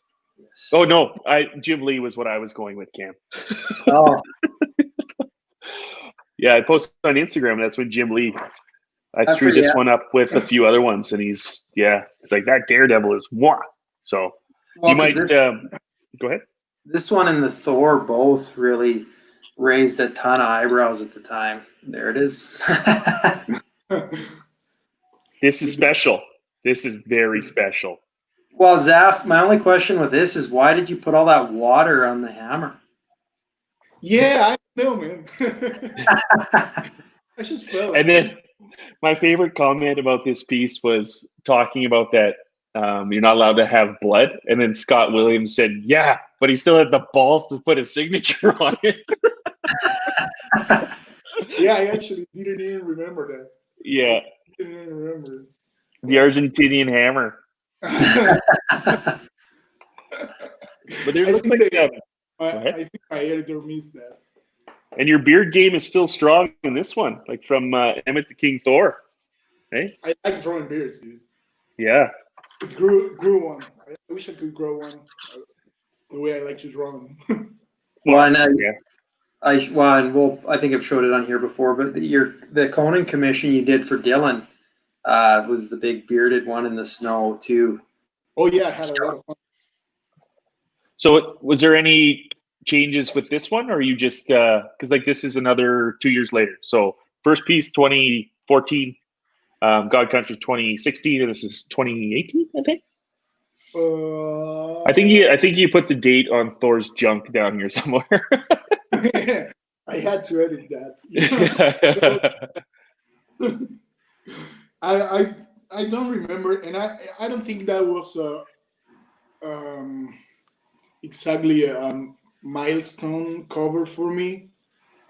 Oh no, Jim Lee was what I was going with, Cam. Oh. Yeah, I posted on Instagram. That's when Jim Lee. I threw this one up with a few other ones, and he's like, that Daredevil is moi. So you might go ahead. This one and the Thor both really raised a ton of eyebrows at the time. There it is. This is special. This is very special. Well, Zaff, my only question with this is, why did you put all that water on the hammer? Yeah, I know, man. I just felt. And then my favorite comment about this piece was talking about that you're not allowed to have blood. And then Scott Williams said, yeah, but he still had the balls to put a signature on it. Yeah, I actually didn't even remember that. Yeah. I didn't even remember. The Argentinian hammer. But there looks like I think my editor missed that. And your beard game is still strong in this one, like from Emmett the King Thor. Hey? I like drawing beards, dude. Yeah. It grew one. I wish I could grow one the way I like to draw them. Well, and I think I've showed it on here before, but the Conan commission you did for Dylan was the big bearded one in the snow too. Oh yeah, I had a lot of fun. So was there any changes with this one, or you just because like this is another 2 years later? So first piece 2014, God Country 2016, and this is 2018, I think. I think you put the date on Thor's junk down here somewhere. I had to edit that. I don't remember, and I don't think that was exactly a milestone cover for me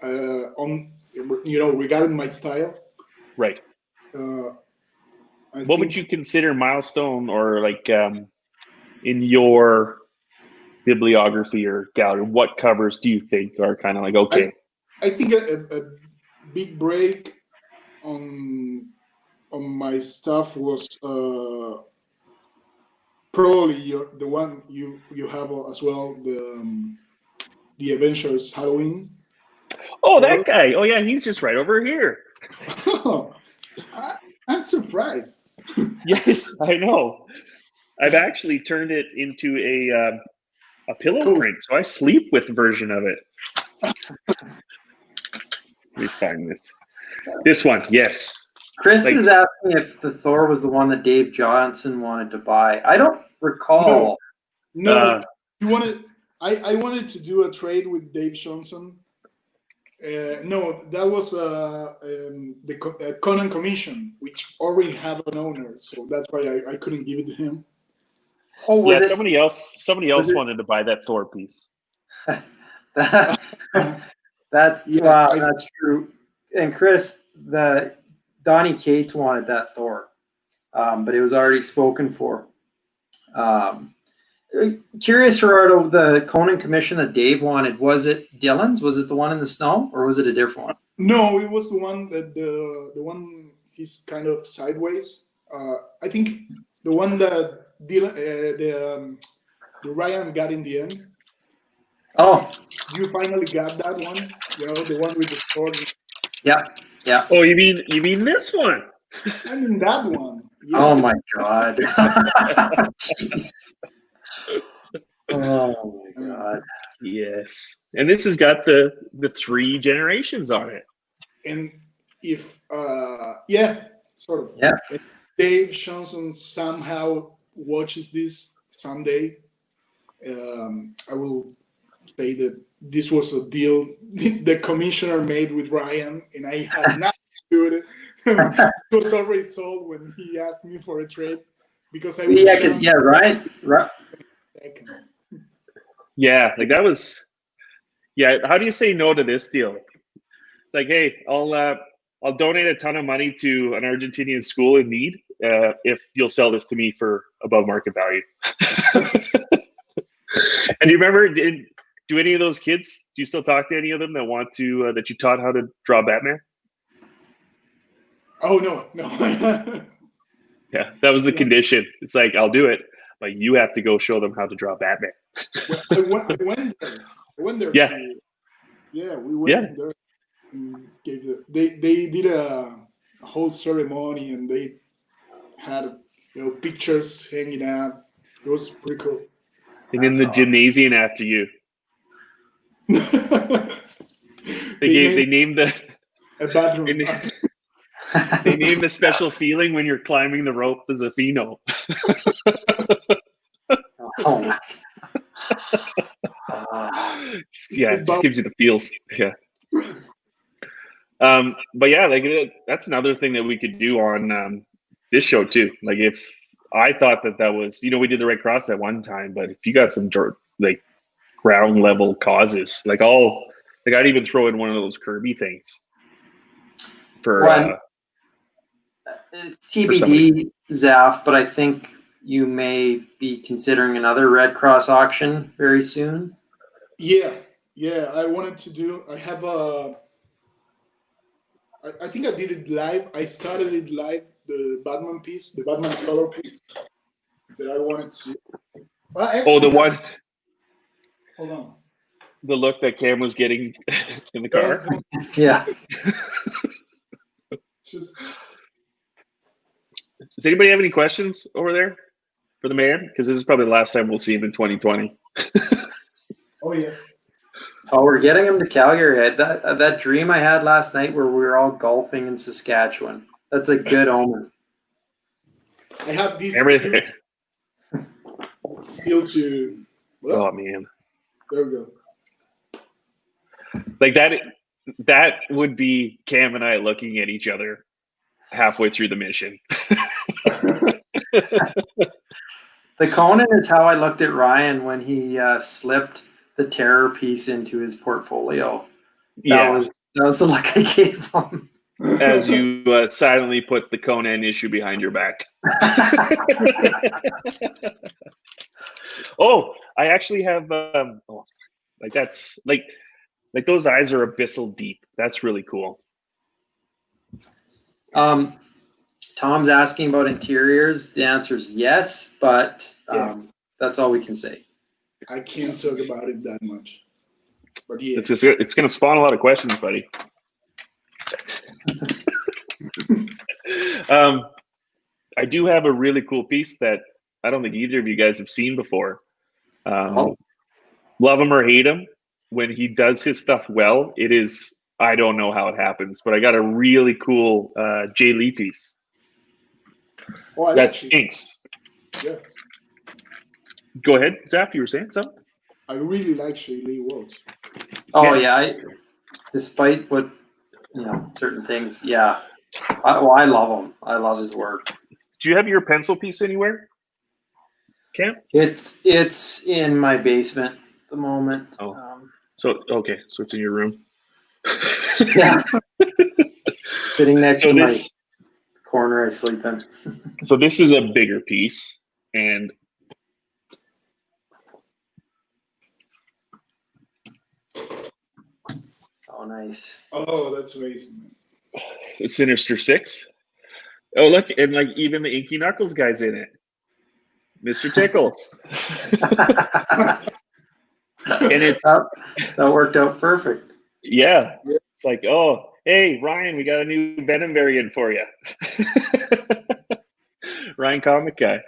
on regarding my style. Right. What would you consider milestone, or like in your bibliography or gallery? What covers do you think are kind of like okay? I think a big break on my stuff was probably the one you have as well, the Avengers Halloween. Oh, that guy! Oh yeah, he's just right over here. Oh, I'm surprised. Yes, I know. I've actually turned it into a pillow print, so I sleep with a version of it. Let me find this. This one, yes. Chris Like- is asking if the Thor was the one that Dave Johnson wanted to buy. I don't recall. No, you wanted. I wanted to do a trade with Dave Johnson. No, that was the Conan Commission, which already have an owner, so that's why I couldn't give it to him. Oh, was Yeah, it? somebody else was it- wanted to buy that Thor piece. That's Yeah, wow, I- that's true. And Chris, the Donnie Cates wanted that Thor, but it was already spoken for. Curious, Gerardo, the Conan Commission that Dave wanted, was it Dylan's? Was it the one in the snow, or was it a different one? No, it was the one that the one he's kind of sideways. I think the one that the Ryan got in the end. Oh, You finally got that one. You know, the one with the sword. yeah. Oh, you mean this one? I mean that one. Yeah. Oh my God. Jeez. Oh my God. Yes. And this has got the 3 generations on it. And if yeah, sort of. Yeah. If Dave Johnson somehow watches this someday, I will say that this was a deal the commissioner made with Ryan, and I had nothing to do with it. It was already sold when he asked me for a trade because I was Right. second. Yeah, like that was. Yeah, how do you say no to this deal? Like, hey, I'll donate a ton of money to an Argentinian school in need if you'll sell this to me for above market value. And you remember, do any of those kids? Do you still talk to any of them that want to that you taught how to draw Batman? Oh no. Yeah, that was the condition. It's like, I'll do it, but you have to go show them how to draw Batman. I went there. I went there. Yeah. We went there. And they did a whole ceremony, and they had pictures hanging out. It was pretty cool. And in the gymnasium after you, they named the a bathroom. they named the special feeling when you're climbing the rope the Zaffino. Oh my Yeah, it just gives you the feels. Yeah. But yeah, like that's another thing that we could do on this show too. Like if I thought that was, we did the Red Cross at one time, but if you got some like ground level causes, I'd even throw in one of those Kirby things for. It's TBD, Zaff, but I think you may be considering another Red Cross auction very soon. Yeah. I wanted to do. I have I think I did it live. I started it live. The Batman piece, the Batman color piece that I wanted to. The one. Hold on. The look that Cam was getting in the car. Yeah. Does anybody have any questions over there for the man? Because this is probably the last time we'll see him in 2020. Oh yeah. Oh, we're getting him to Calgary. That dream I had last night where we were all golfing in Saskatchewan. That's a good omen. I have this Everything. skill to. Well, Oh man. there we go. Like that would be Cam and I looking at each other halfway through the mission. The Conan is how I looked at Ryan when he slipped the terror piece into his portfolio. That was the look I gave him. As you silently put the Conan issue behind your back. Oh, I actually have that's like those eyes are abyssal deep. That's really cool. Tom's asking about interiors. The answer is yes, but Yes. that's all we can say. I can't talk about it that much. But yeah. It's going to spawn a lot of questions, buddy. I do have a really cool piece that I don't think either of you guys have seen before. Love them or hate them, when he does his stuff well, it is, I don't know how it happens, but I got a really cool Jay Lee piece. Oh, I That like it. stinks. Yeah, Go ahead, Zaff, you were saying something? I really like Shaylee works. Oh Yes. yeah, despite what certain things, yeah. I love him. I love his work. Do you have your pencil piece anywhere, Cam? It's in my basement at the moment. Oh. So it's in your room. Yeah, sitting next So to this, my corner I sleep in. so this is a bigger piece, and Oh, nice. Oh, that's amazing. Sinister Six. Oh, look, and like even the Inky Knuckles guy's in it. Mr. Tickles. And it's that worked out perfect. yeah. It's like, oh, hey, Ryan, we got a new Venom variant for you. Ryan Comic Guy.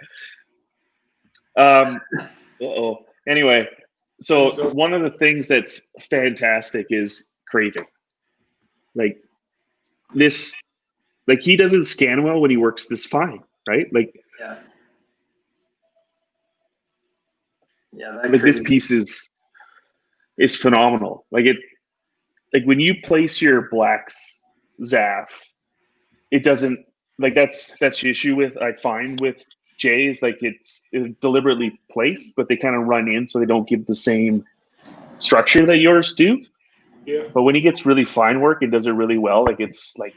Anyway, so one of the things that's fantastic is Craving. Like this, like he doesn't scan well when he works this fine, right? Like, yeah, like this piece is phenomenal. Like when you place your blacks, Zaff, it doesn't, like that's the issue with, I find with Jay is like it's deliberately placed, but they kind of run in so they don't give the same structure that yours do. Yeah. But when he gets really fine work and does it really well, like it's like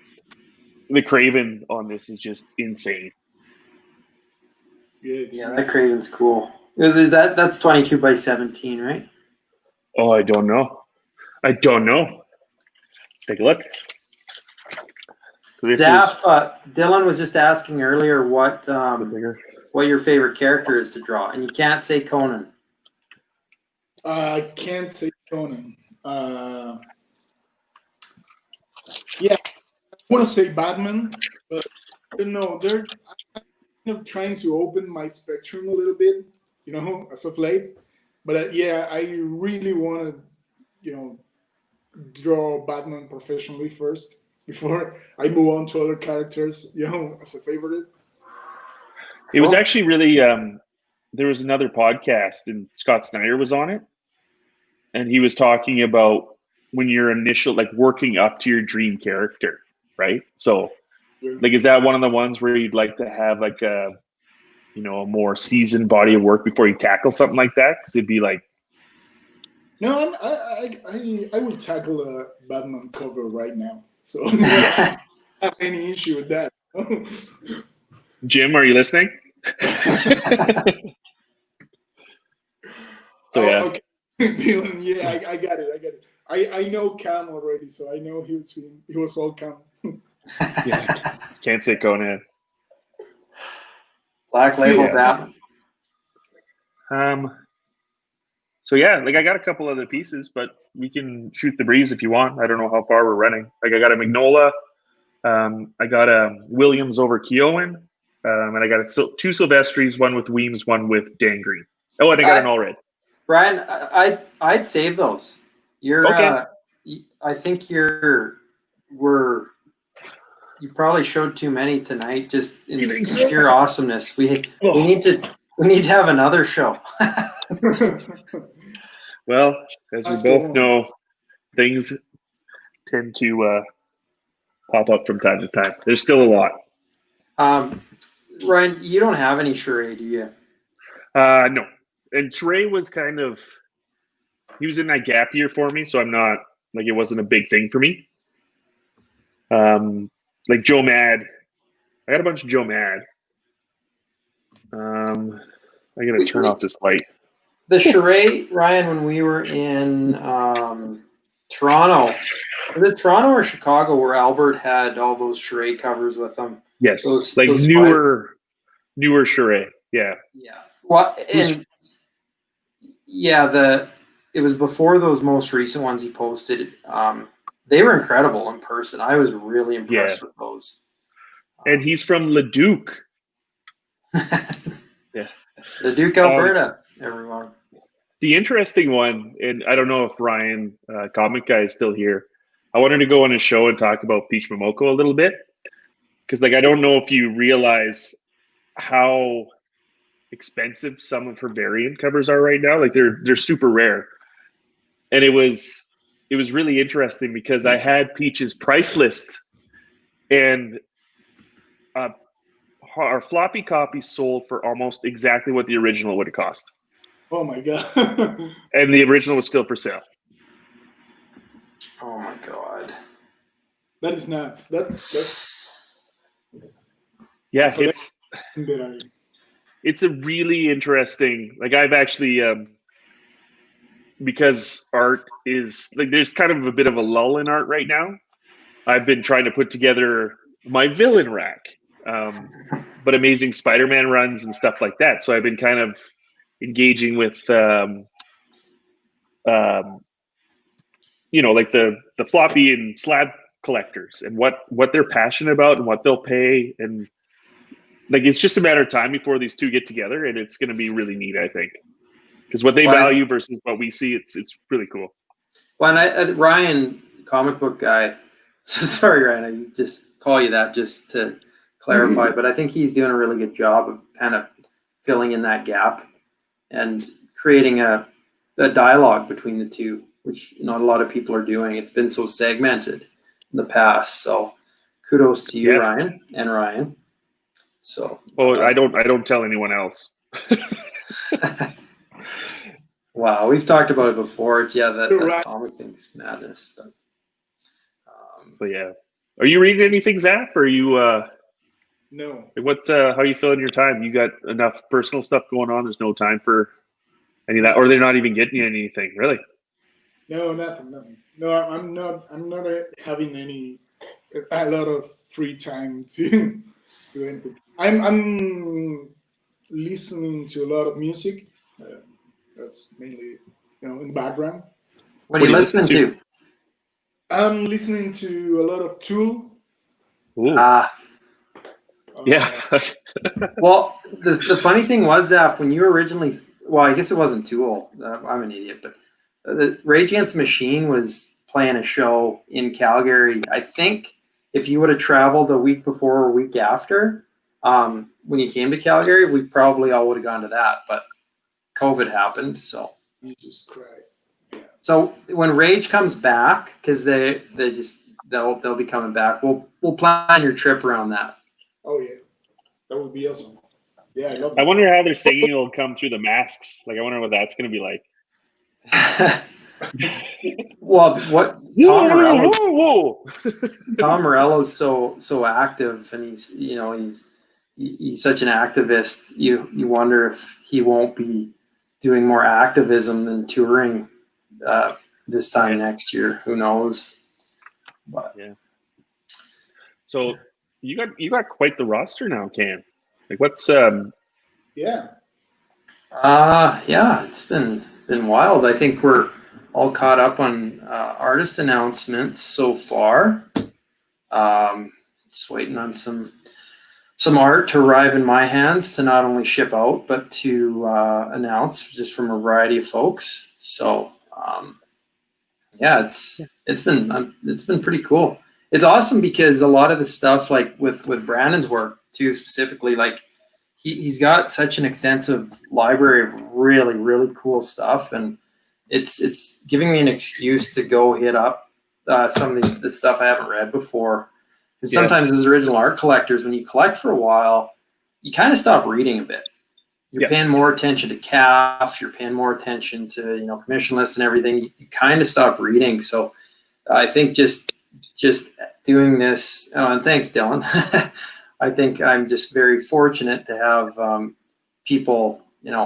the Craven on this is just insane. Yeah, that Craven's cool. That's 22 by 17, right? Oh, I don't know. Let's take a look. So this Zaff, Dylan was just asking earlier what your favorite character is to draw, and you can't say Conan. I can't say Conan. Yeah, I want to say Batman, but no, I'm kind of trying to open my spectrum a little bit, as of late. But yeah, I really want to, draw Batman professionally first before I move on to other characters, as a favorite. It was actually really, there was another podcast and Scott Snyder was on it. And he was talking about when you're like working up to your dream character, right? So like, is that one of the ones where you'd like to have like a more seasoned body of work before you tackle something like that? Because it'd be like, no, I will tackle a Batman cover right now. So I don't have any issue with that. Jim, are you listening? So yeah. Okay. Dylan, yeah, I got it. I know Cam already, so I know he was all Cam. Yeah, can't say Conan. Black Label Batman. So yeah, like I got a couple other pieces, but we can shoot the breeze if you want. I don't know how far we're running. Like I got a Magnola, I got a Williams over Keown, and I got two Silvestris, one with Weems, one with Dan Green. Oh, and I got an All Red. Brian, I'd save those. You're okay. I think you probably showed too many tonight. Just in your awesomeness. We need to have another show. Well, as we both know, things tend to pop up from time to time. There's still a lot. Ryan, you don't have any charade, do you? No. And Trey was he was in that gap year for me, so I'm not, like, it wasn't a big thing for me. Like Joe Mad, I got a bunch of Joe Mad. I gotta turn off this light. The charade, Ryan, when we were in Toronto, was it Toronto or Chicago where Albert had all those charade covers with them? Yes, those newer charade. Yeah. Yeah. Well, and it was before those most recent ones he posted. They were incredible in person. I was really impressed with those. And he's from Leduc. Yeah. Leduc, Alberta, everyone. The interesting one, and I don't know if Ryan, Comic Guy, is still here. I wanted to go on his show and talk about Peach Momoko a little bit, because like I don't know if you realize how expensive some of her variant covers are right now. Like they're super rare, and it was really interesting because I had Peach's price list, and our floppy copy sold for almost exactly what the original would have cost. Oh my god. And the original was still for sale. Oh my god. That is nuts. That's Yeah, that it's a really interesting, like I've actually because art is like there's kind of a bit of a lull in art right now. I've been trying to put together my villain rack, but Amazing Spider-Man runs and stuff like that. So I've been kind of engaging with like the floppy and slab collectors and what they're passionate about and what they'll pay, and like it's just a matter of time before these two get together, and it's going to be really neat, I think, because what they value versus what we see, it's really cool. Well, and Ryan, comic book guy. So sorry, Ryan, I just call you that just to clarify, but I think he's doing a really good job of kind of filling in that gap and creating a dialogue between the two, which not a lot of people are doing. It's been so segmented in the past. So kudos to you, Ryan and Ryan. So I don't tell anyone else. Wow, we've talked about it before. It's that comic thing's madness. But yeah, are you reading anything, Zaff? Or are you? No. What's how are you filling your time? You got enough personal stuff going on. There's no time for any of that, or they're not even getting you anything, really. No, nothing. No, I'm not having a lot of free time to do anything. I'm listening to a lot of music. That's mainly, in the background. What are you listening to? I'm listening to a lot of Tool. Yeah. Well, the funny thing was, Zaff, when you originally, well, I guess it wasn't Tool. I'm an idiot, but the Rage Against the Machine was playing a show in Calgary. I think if you would have traveled a week before or a week after, when you came to Calgary, we probably all would have gone to that. But COVID happened, so. Jesus Christ. Yeah. So when Rage comes back, because they'll be coming back, we'll plan your trip around that. Oh yeah, that would be awesome. Yeah, I love I wonder how their singing will come through the masks. Like, I wonder what that's going to be like. Well, what Tom Morello's so active, and he's such an activist. You wonder if he won't be doing more activism than touring this time next year. Who knows? But yeah. So you got quite the roster now, Cam. Like, what's Yeah. It's been wild. I think we're all caught up on artist announcements so far. Just waiting on some art to arrive in my hands to not only ship out but to announce just from a variety of folks. So it's been pretty cool. It's awesome because a lot of the stuff, like with Brandon's work too, specifically, like he's got such an extensive library of really, really cool stuff, and it's giving me an excuse to go hit up some of this stuff I haven't read before. Because sometimes as original art collectors, when you collect for a while, you kind of stop reading a bit. You're paying more attention to CAF, you're paying more attention to commission lists and everything. You kind of stop reading. So I think just doing this, and thanks, Dylan. I think I'm just very fortunate to have people,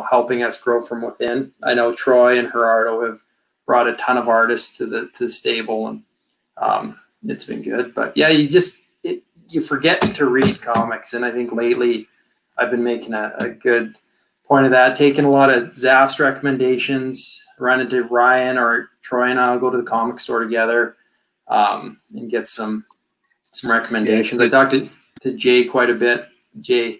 helping us grow from within. I know Troy and Gerardo have brought a ton of artists to the stable, and it's been good. But yeah, you forget to read comics, and I think lately I've been making a good point of that, taking a lot of Zaff's recommendations, run into Ryan or Troy and I'll go to the comic store together and get some recommendations. I talked to Jay quite a bit, Jay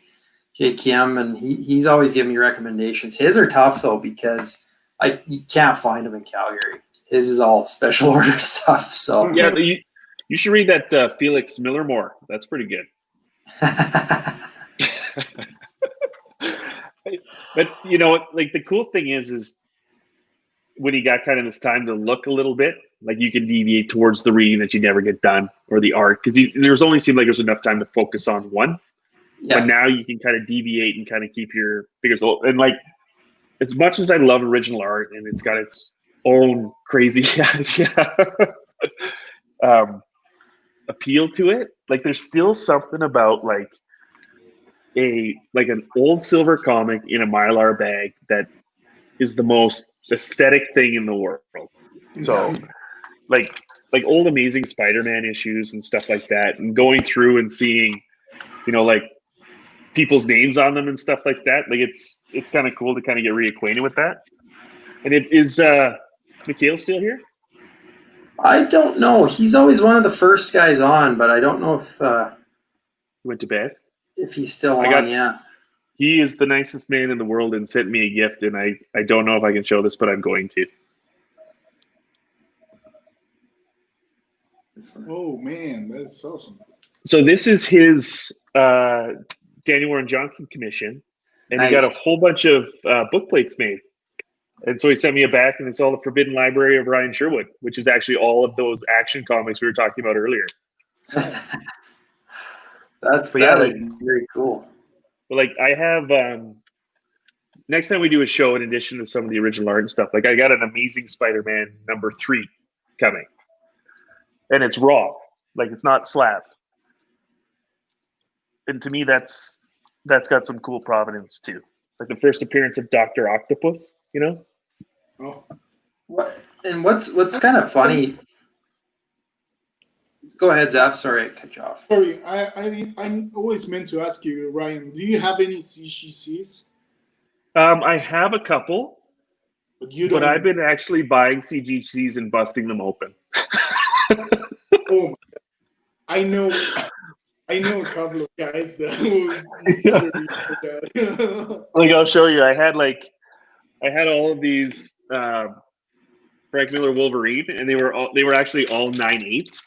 Kim, and he's always giving me recommendations. His are tough though, because You can't find him in Calgary. His is all special order stuff. So Yeah, you should read that Felix Millermore. That's pretty good. But you know, like the cool thing is when you got kind of this time to look a little bit, like you can deviate towards the reading that you never get done or the art, because there's only seemed like there's enough time to focus on one. yeah. But now you can kind of deviate and kind of keep your fingers open. And like, as much as I love original art and it's got its own crazy appeal to it, like there's still something about like an old silver comic in a Mylar bag that is the most aesthetic thing in the world. So like old Amazing Spider-Man issues and stuff like that, and going through and seeing, you know, like people's names on them and stuff like that. Like it's kind of cool to kind of get reacquainted with that. And it is Mikhail still here? I don't know. He's always one of the first guys on, but I don't know He went to bed. if he's still on. Yeah. He is the nicest man in the world and sent me a gift, and I don't know if I can show this, but I'm going to. Oh man, that's awesome. So this is his Danny Warren Johnson commission, and Nice. he got a whole bunch of book plates made. And so he sent me a back, and it's all the Forbidden Library of Ryan Sherwood, which is actually all of those action comics we were talking about earlier. That is very cool. But like I have, next time we do a show, in addition to some of the original art and stuff, like I got an Amazing Spider-Man #3 coming, and it's raw, like it's not slabbed. And to me, that's got some cool provenance too. Like the first appearance of Dr. Octopus, you know? Oh, What's kind of funny? Go ahead, Zaff. Sorry, I cut you off. sorry. I'm always meant to ask you, Ryan. Do you have any CGCs? I have a couple, But you don't. but I've been actually buying CGCs and busting them open. Oh, my God. I know a couple of guys that will. Like I'll show you. I had all of these Frank Miller Wolverine, and they were actually all 9/8.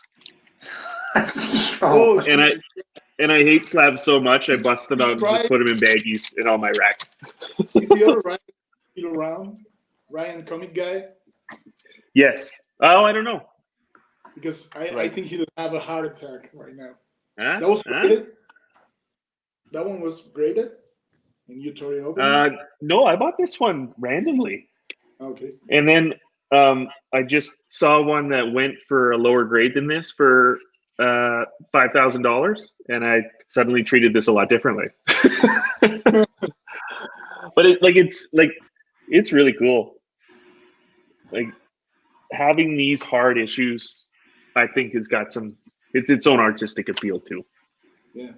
Oh, And I hate slabs so much, I bust them out and just put them in baggies in all my rack. is the other Ryan still around? Ryan, comic guy? Yes. Oh, I don't know. Because I Right. think he'll have a heart attack right now. Huh? That was Huh? graded. That one was graded, and you tore it open. No, I bought this one randomly, Okay. and then I just saw one that went for a lower grade than this for $5,000, and I suddenly treated this a lot differently. But it's really cool. Like having these hard issues, I think has got its own artistic appeal too. Yeah.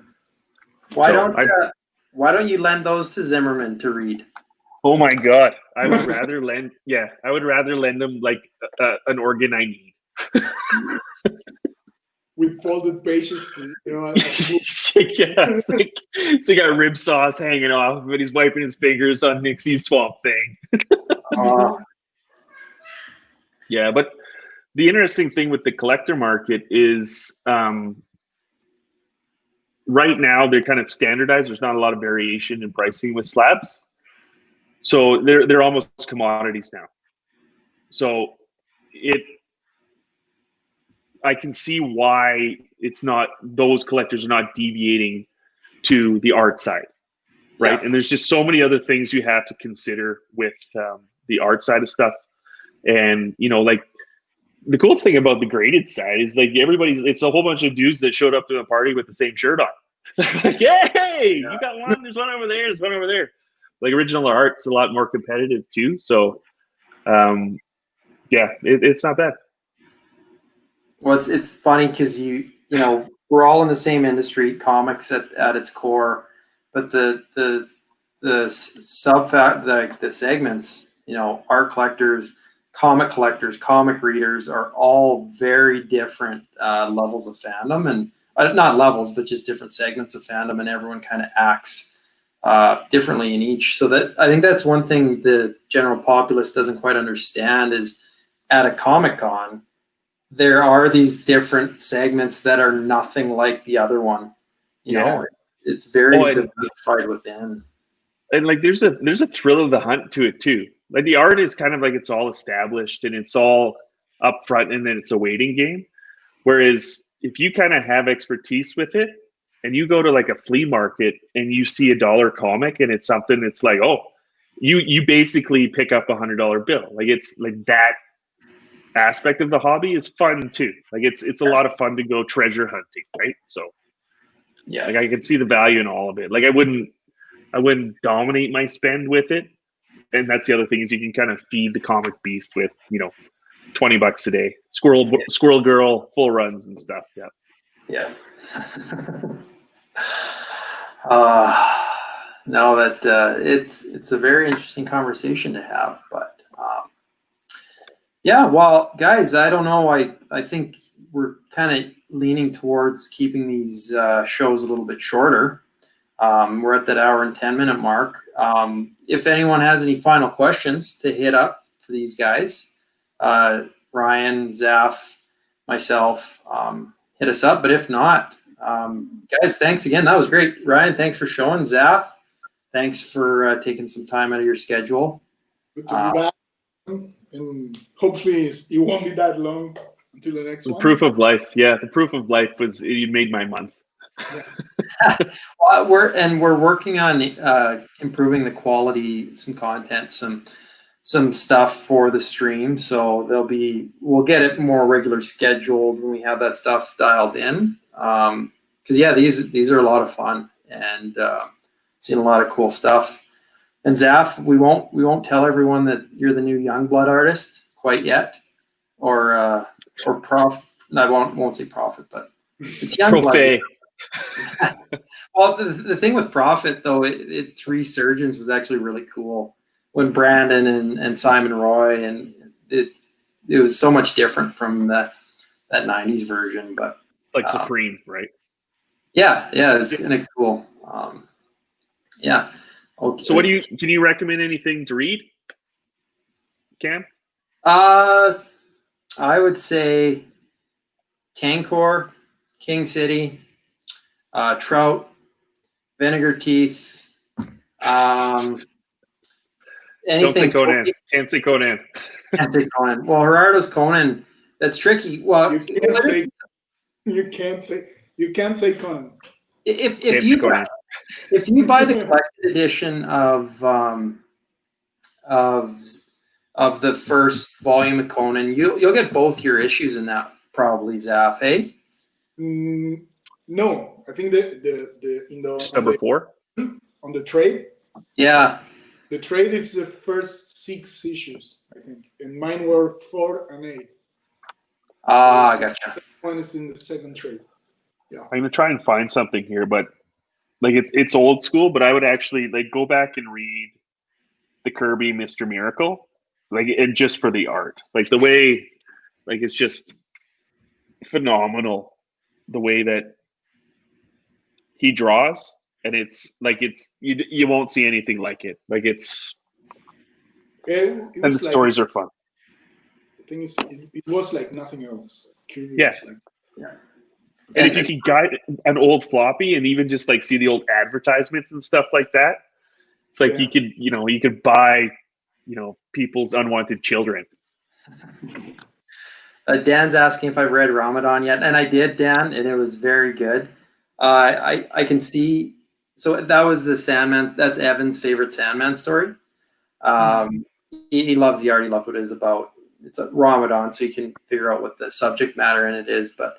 Why So don't you lend those to Zimmerman to read? Oh my God, I would rather lend them like an organ I need. With folded pages, you know. Yeah, so he got rib sauce hanging off, but he's wiping his fingers on Nixie's Swamp Thing. Yeah, but the interesting thing with the collector market is right now they're kind of standardized. There's not a lot of variation in pricing with slabs, so they're almost commodities now. So I can see why those collectors are not deviating to the art side, right? Yeah. And there's just so many other things you have to consider with the art side of stuff. And, you know, like the cool thing about the graded side is like it's a whole bunch of dudes that showed up to the party with the same shirt on. Like, hey, you got one, there's one over there, there's one over there. Like original art's a lot more competitive too. So, yeah, it's not bad. Well, it's funny because you know we're all in the same industry, comics at its core, but the segments, you know, art collectors, comic readers are all very different levels of fandom, and not levels, but just different segments of fandom, and everyone kind of acts differently in each. So that I think that's one thing the general populace doesn't quite understand is at a Comic-Con, there are these different segments that are nothing like the other one. You know, it's very diversified within. And like there's a thrill of the hunt to it too. Like the art is kind of like it's all established and it's all up front and then it's a waiting game. Whereas if you kind of have expertise with it and you go to like a flea market and you see $1 comic and it's something that's like, oh, you basically pick up $100 bill. Like it's like that aspect of the hobby is fun too. Like it's a lot of fun to go treasure hunting, right? So yeah, like I can see the value in all of it. Like I wouldn't dominate my spend with it. And that's the other thing is you can kind of feed the comic beast with, you know, $20 a day. Squirrel Girl, full runs and stuff. Yeah. Yeah. No, that it's a very interesting conversation to have, but yeah, well, guys, I don't know. I think we're kind of leaning towards keeping these shows a little bit shorter. We're at that hour and 10-minute mark. If anyone has any final questions to hit up for these guys, Ryan, Zaff, myself, hit us up. But if not, guys, thanks again. That was great. Ryan, thanks for showing. Zaff, thanks for taking some time out of your schedule. Good to be back. And hopefully it won't be that long until the next one. Proof of life. Yeah, the proof of life was you made my month. Well, we're working on improving the quality, some content, some stuff for the stream. So we'll get it more regular scheduled when we have that stuff dialed in. Because yeah, these are a lot of fun and seeing a lot of cool stuff. And Zaff, we won't tell everyone that you're the new Youngblood artist quite yet, or Prof. No, I won't say Prophet, but it's Youngblood. Well, the thing with Prophet though, its resurgence was actually really cool when Brandon and Simon Roy, and it was so much different from that 90s version. But it's like Supreme, right? Yeah, it's kind of cool. Yeah. Okay. So can you recommend anything to read, Cam? I would say Cancor, King City, Trout, Vinegar Teeth, anything. Don't say Conan. Can't say Conan. Can't say Conan. Well, Gerardo's Conan. That's tricky. Well, you can't say Conan. If you buy the collected edition of the first volume of Conan, you'll get both your issues in that probably, Zaff. Hey? No, I think the number 4 on the trade. Yeah. The trade is the first 6 issues, I think, and mine were 4 and 8. Ah, I gotcha. One is in the second trade. Yeah. I'm gonna try and find something here, but like it's old school. But I would actually like go back and read the Kirby Mr. Miracle, like, and just for the art, like the way, like it's just phenomenal the way that he draws, and it's like you won't see anything like it. Like it's and the stories are fun. The thing is, it was like nothing else. Yeah. And if you could guide an old floppy and even just like see the old advertisements and stuff like that, it's like you could buy, people's unwanted children. Dan's asking if I've read Ramadan yet, and I did, Dan, and it was very good. I can see. So that was the Sandman. That's Evan's favorite Sandman story. He loves the art. He loved what it is about. It's a Ramadan, so you can figure out what the subject matter in it is. But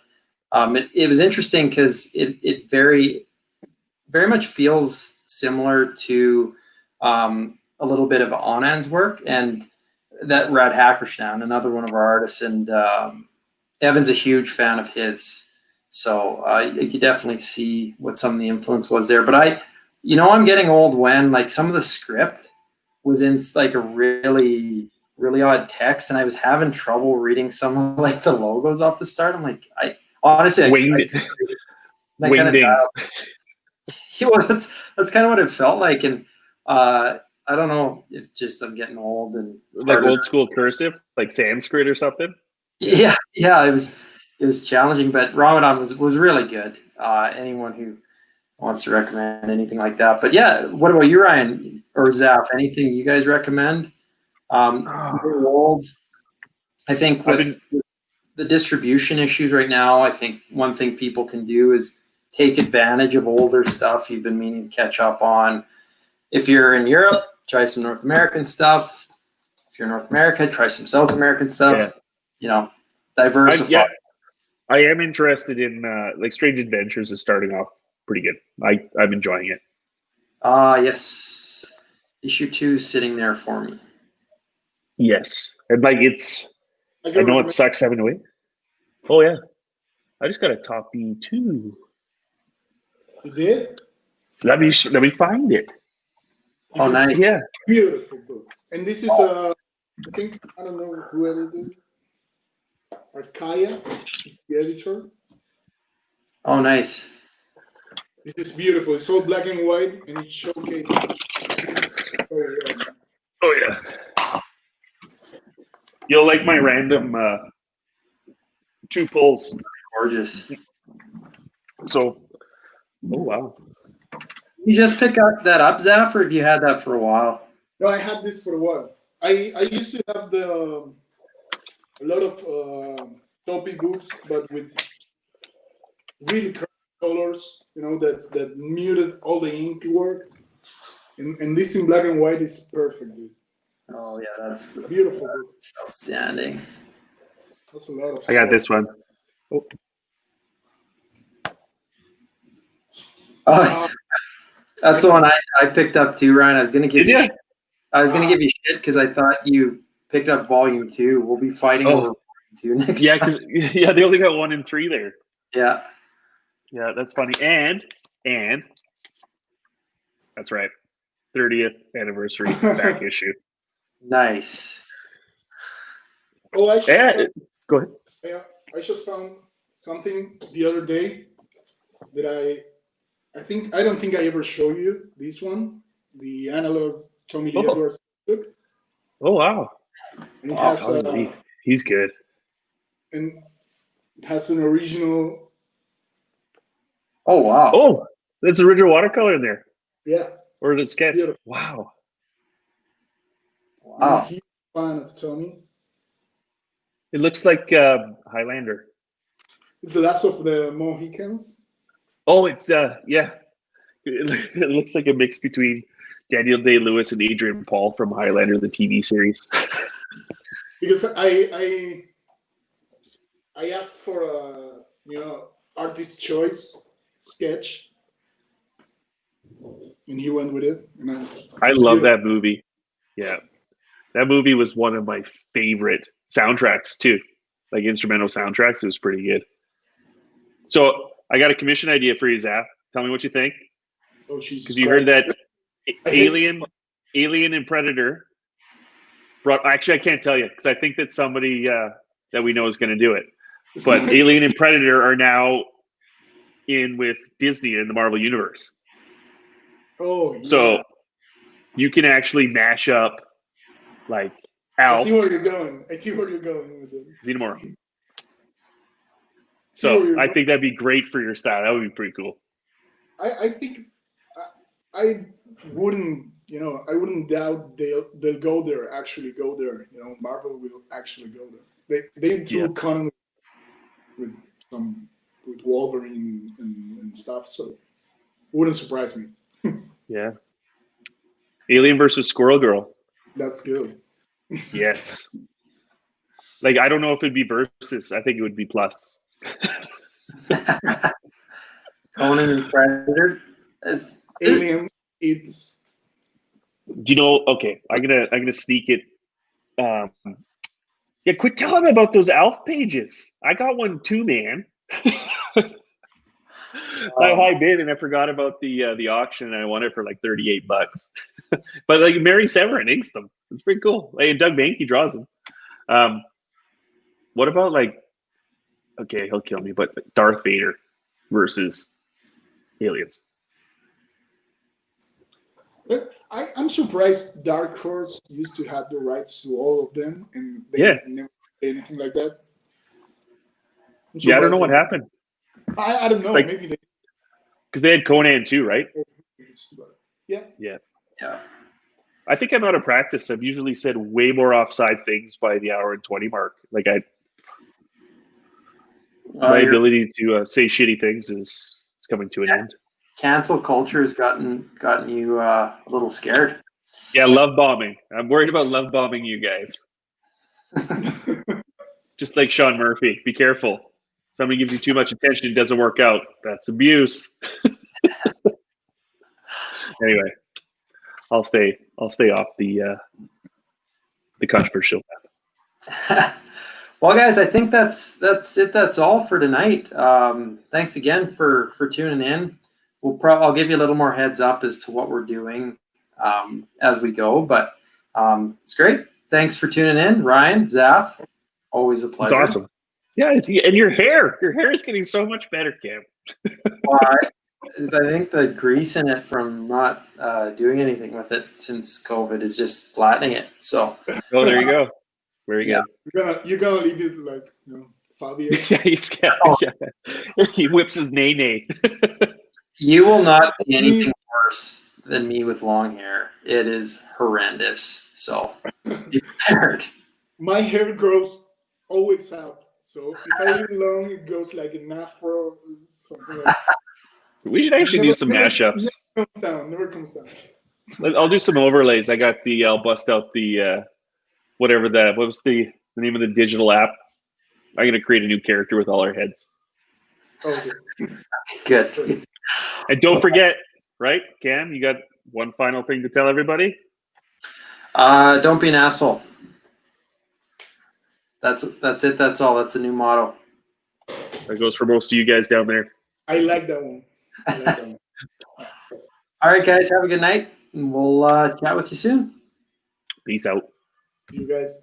it was interesting because it very, very much feels similar to a little bit of Anand's work, and that Rad Hackerstown, another one of our artists, and Evan's a huge fan of his. So you could definitely see what some of the influence was there. But I'm getting old when like some of the script was in like a really, really odd text, and I was having trouble reading some of like the logos off the start. I'm like, honestly, wingdings. Well, that's kind of what it felt like, and I don't know if just I'm getting old and Like harder. old school cursive, like Sanskrit or something. Yeah, it was challenging, but Ramadan was really good. Anyone who wants to recommend anything like that, but yeah, what about you, Ryan or Zaff? Anything you guys recommend? Getting old. I think with the distribution issues right now, I think one thing people can do is take advantage of older stuff you've been meaning to catch up on. If you're in Europe, try some North American stuff. If you're in North America, try some South American stuff. Yeah. You know, diversify. I am interested in like Strange Adventures is starting off pretty good. I'm enjoying it. Yes. Issue 2 is sitting there for me. Yes, and like I know it sucks having to wait. Oh yeah, I just got a top B2. You did? Let me find it. Oh, nice. Yeah. Beautiful book. And this is I think, I don't know who edited it. Arkaya is the editor. Oh, nice. This is beautiful. It's all black and white, and it showcases. Oh yeah. You'll like my random 2 pulls. Gorgeous. So, oh wow. You just pick up that up, Zaff, or have you had that for a while? No, I had this for a while. I used to have a lot of topi books, but with really colors, that muted all the ink work. And this in black and white is perfect, dude. Oh yeah, that's Beautiful. That's outstanding. That's a lot of I got this one. Oh, that's the one I picked up too, Ryan. I was gonna give you. I was gonna give you shit because I thought you picked up volume 2. We'll be fighting over volume 2 next time. Because they only got 1 and 3 there. Yeah. Yeah, that's funny. And that's right. 30th anniversary back issue. Nice. Oh, go ahead. Yeah, I just found something the other day that I don't think I ever showed you this one, the analog Tommy Lee Edwards book. Oh wow! And it has he's good. And it has an original. Oh wow! Oh, there's original watercolor in there. Yeah. Or the sketch. Beautiful. Wow. I'm a huge fan of Tommy. It looks like Highlander. It's the last of the Mohicans. Oh, it's yeah. It looks like a mix between Daniel Day-Lewis and Adrian Paul from Highlander, the TV series. Because I asked for a artist choice sketch, and he went with it. And I love that movie. Yeah, that movie was one of my favorite soundtracks too, like instrumental soundtracks. It was pretty good. So I got a commission idea for you, Zaff. Tell me what you think. Oh, Jesus! Because you heard that Alien and Predator brought. Actually, I can't tell you because I think that somebody that we know is going to do it. But Alien and Predator are now in with Disney in the Marvel Universe. Oh, yeah. So you can actually mash up like Alf. I see where you're going with it. Xenomorph. So I think that'd be great for your style. That would be pretty cool. I think I wouldn't, I wouldn't doubt they'll go there. Actually, go there. Marvel will actually go there. They threw Conan with Wolverine and stuff, so it wouldn't surprise me. Yeah. Alien versus Squirrel Girl. That's good. Yes. Like I don't know if it'd be versus. I think it would be plus. Conan and Predator. Alien. It's. Do you know? Okay, I'm gonna sneak it. Yeah, quit telling me about those Alf pages. I got one too, man. I high bid and I forgot about the auction and I won it for like $38. But like Mary Severin inks them. It's pretty cool. Like Doug Mankey draws them. What about like? Okay, he'll kill me. But Darth Vader versus aliens. I'm surprised Dark Horse used to have the rights to all of them, and they Yeah. never did anything like that. I'm Yeah, I don't know what surprised happened. I don't know. Like- Maybe they. Because they had Conan too, right? Yeah. Yeah. I think I'm out of practice. I've usually said way more offside things by the hour and 20 mark. Like my Your ability to say shitty things is coming to an end. cancel culture has gotten you a little scared. Yeah, love bombing. I'm worried about love bombing you guys. Just like Sean Murphy. Be careful. Somebody gives you too much attention, it doesn't work out. That's abuse. Anyway, I'll stay off the controversial path. Well, guys, I think that's it. That's all for tonight. Thanks again for tuning in. I'll give you a little more heads up as to what we're doing as we go. But it's great. Thanks for tuning in, Ryan, Zaff. Always a It's pleasure. awesome. Yeah, and your hair is getting so much better, Cam. Well, I think the grease in it from not doing anything with it since COVID is just flattening it. So, Oh, there you go. Very Yeah. good. You're gonna leave it like Fabio. Yeah, he whips his nay. you will not see anything worse than me with long hair. It is horrendous. So, be prepared. My hair grows always out. So if I leave it long, it goes like an afro, something like that. We should actually do some mashups. Never comes down. I'll do some overlays. I'll bust out the what was the name of the digital app? I'm gonna create a new character with all our heads. Okay. Good. And don't forget, right, Cam? You got one final thing to tell everybody? Don't be an asshole. That's it. That's all. That's the new motto. That goes for most of you guys down there. I like that one. All right, guys. Have a good night. And we'll chat with you soon. Peace out. You guys.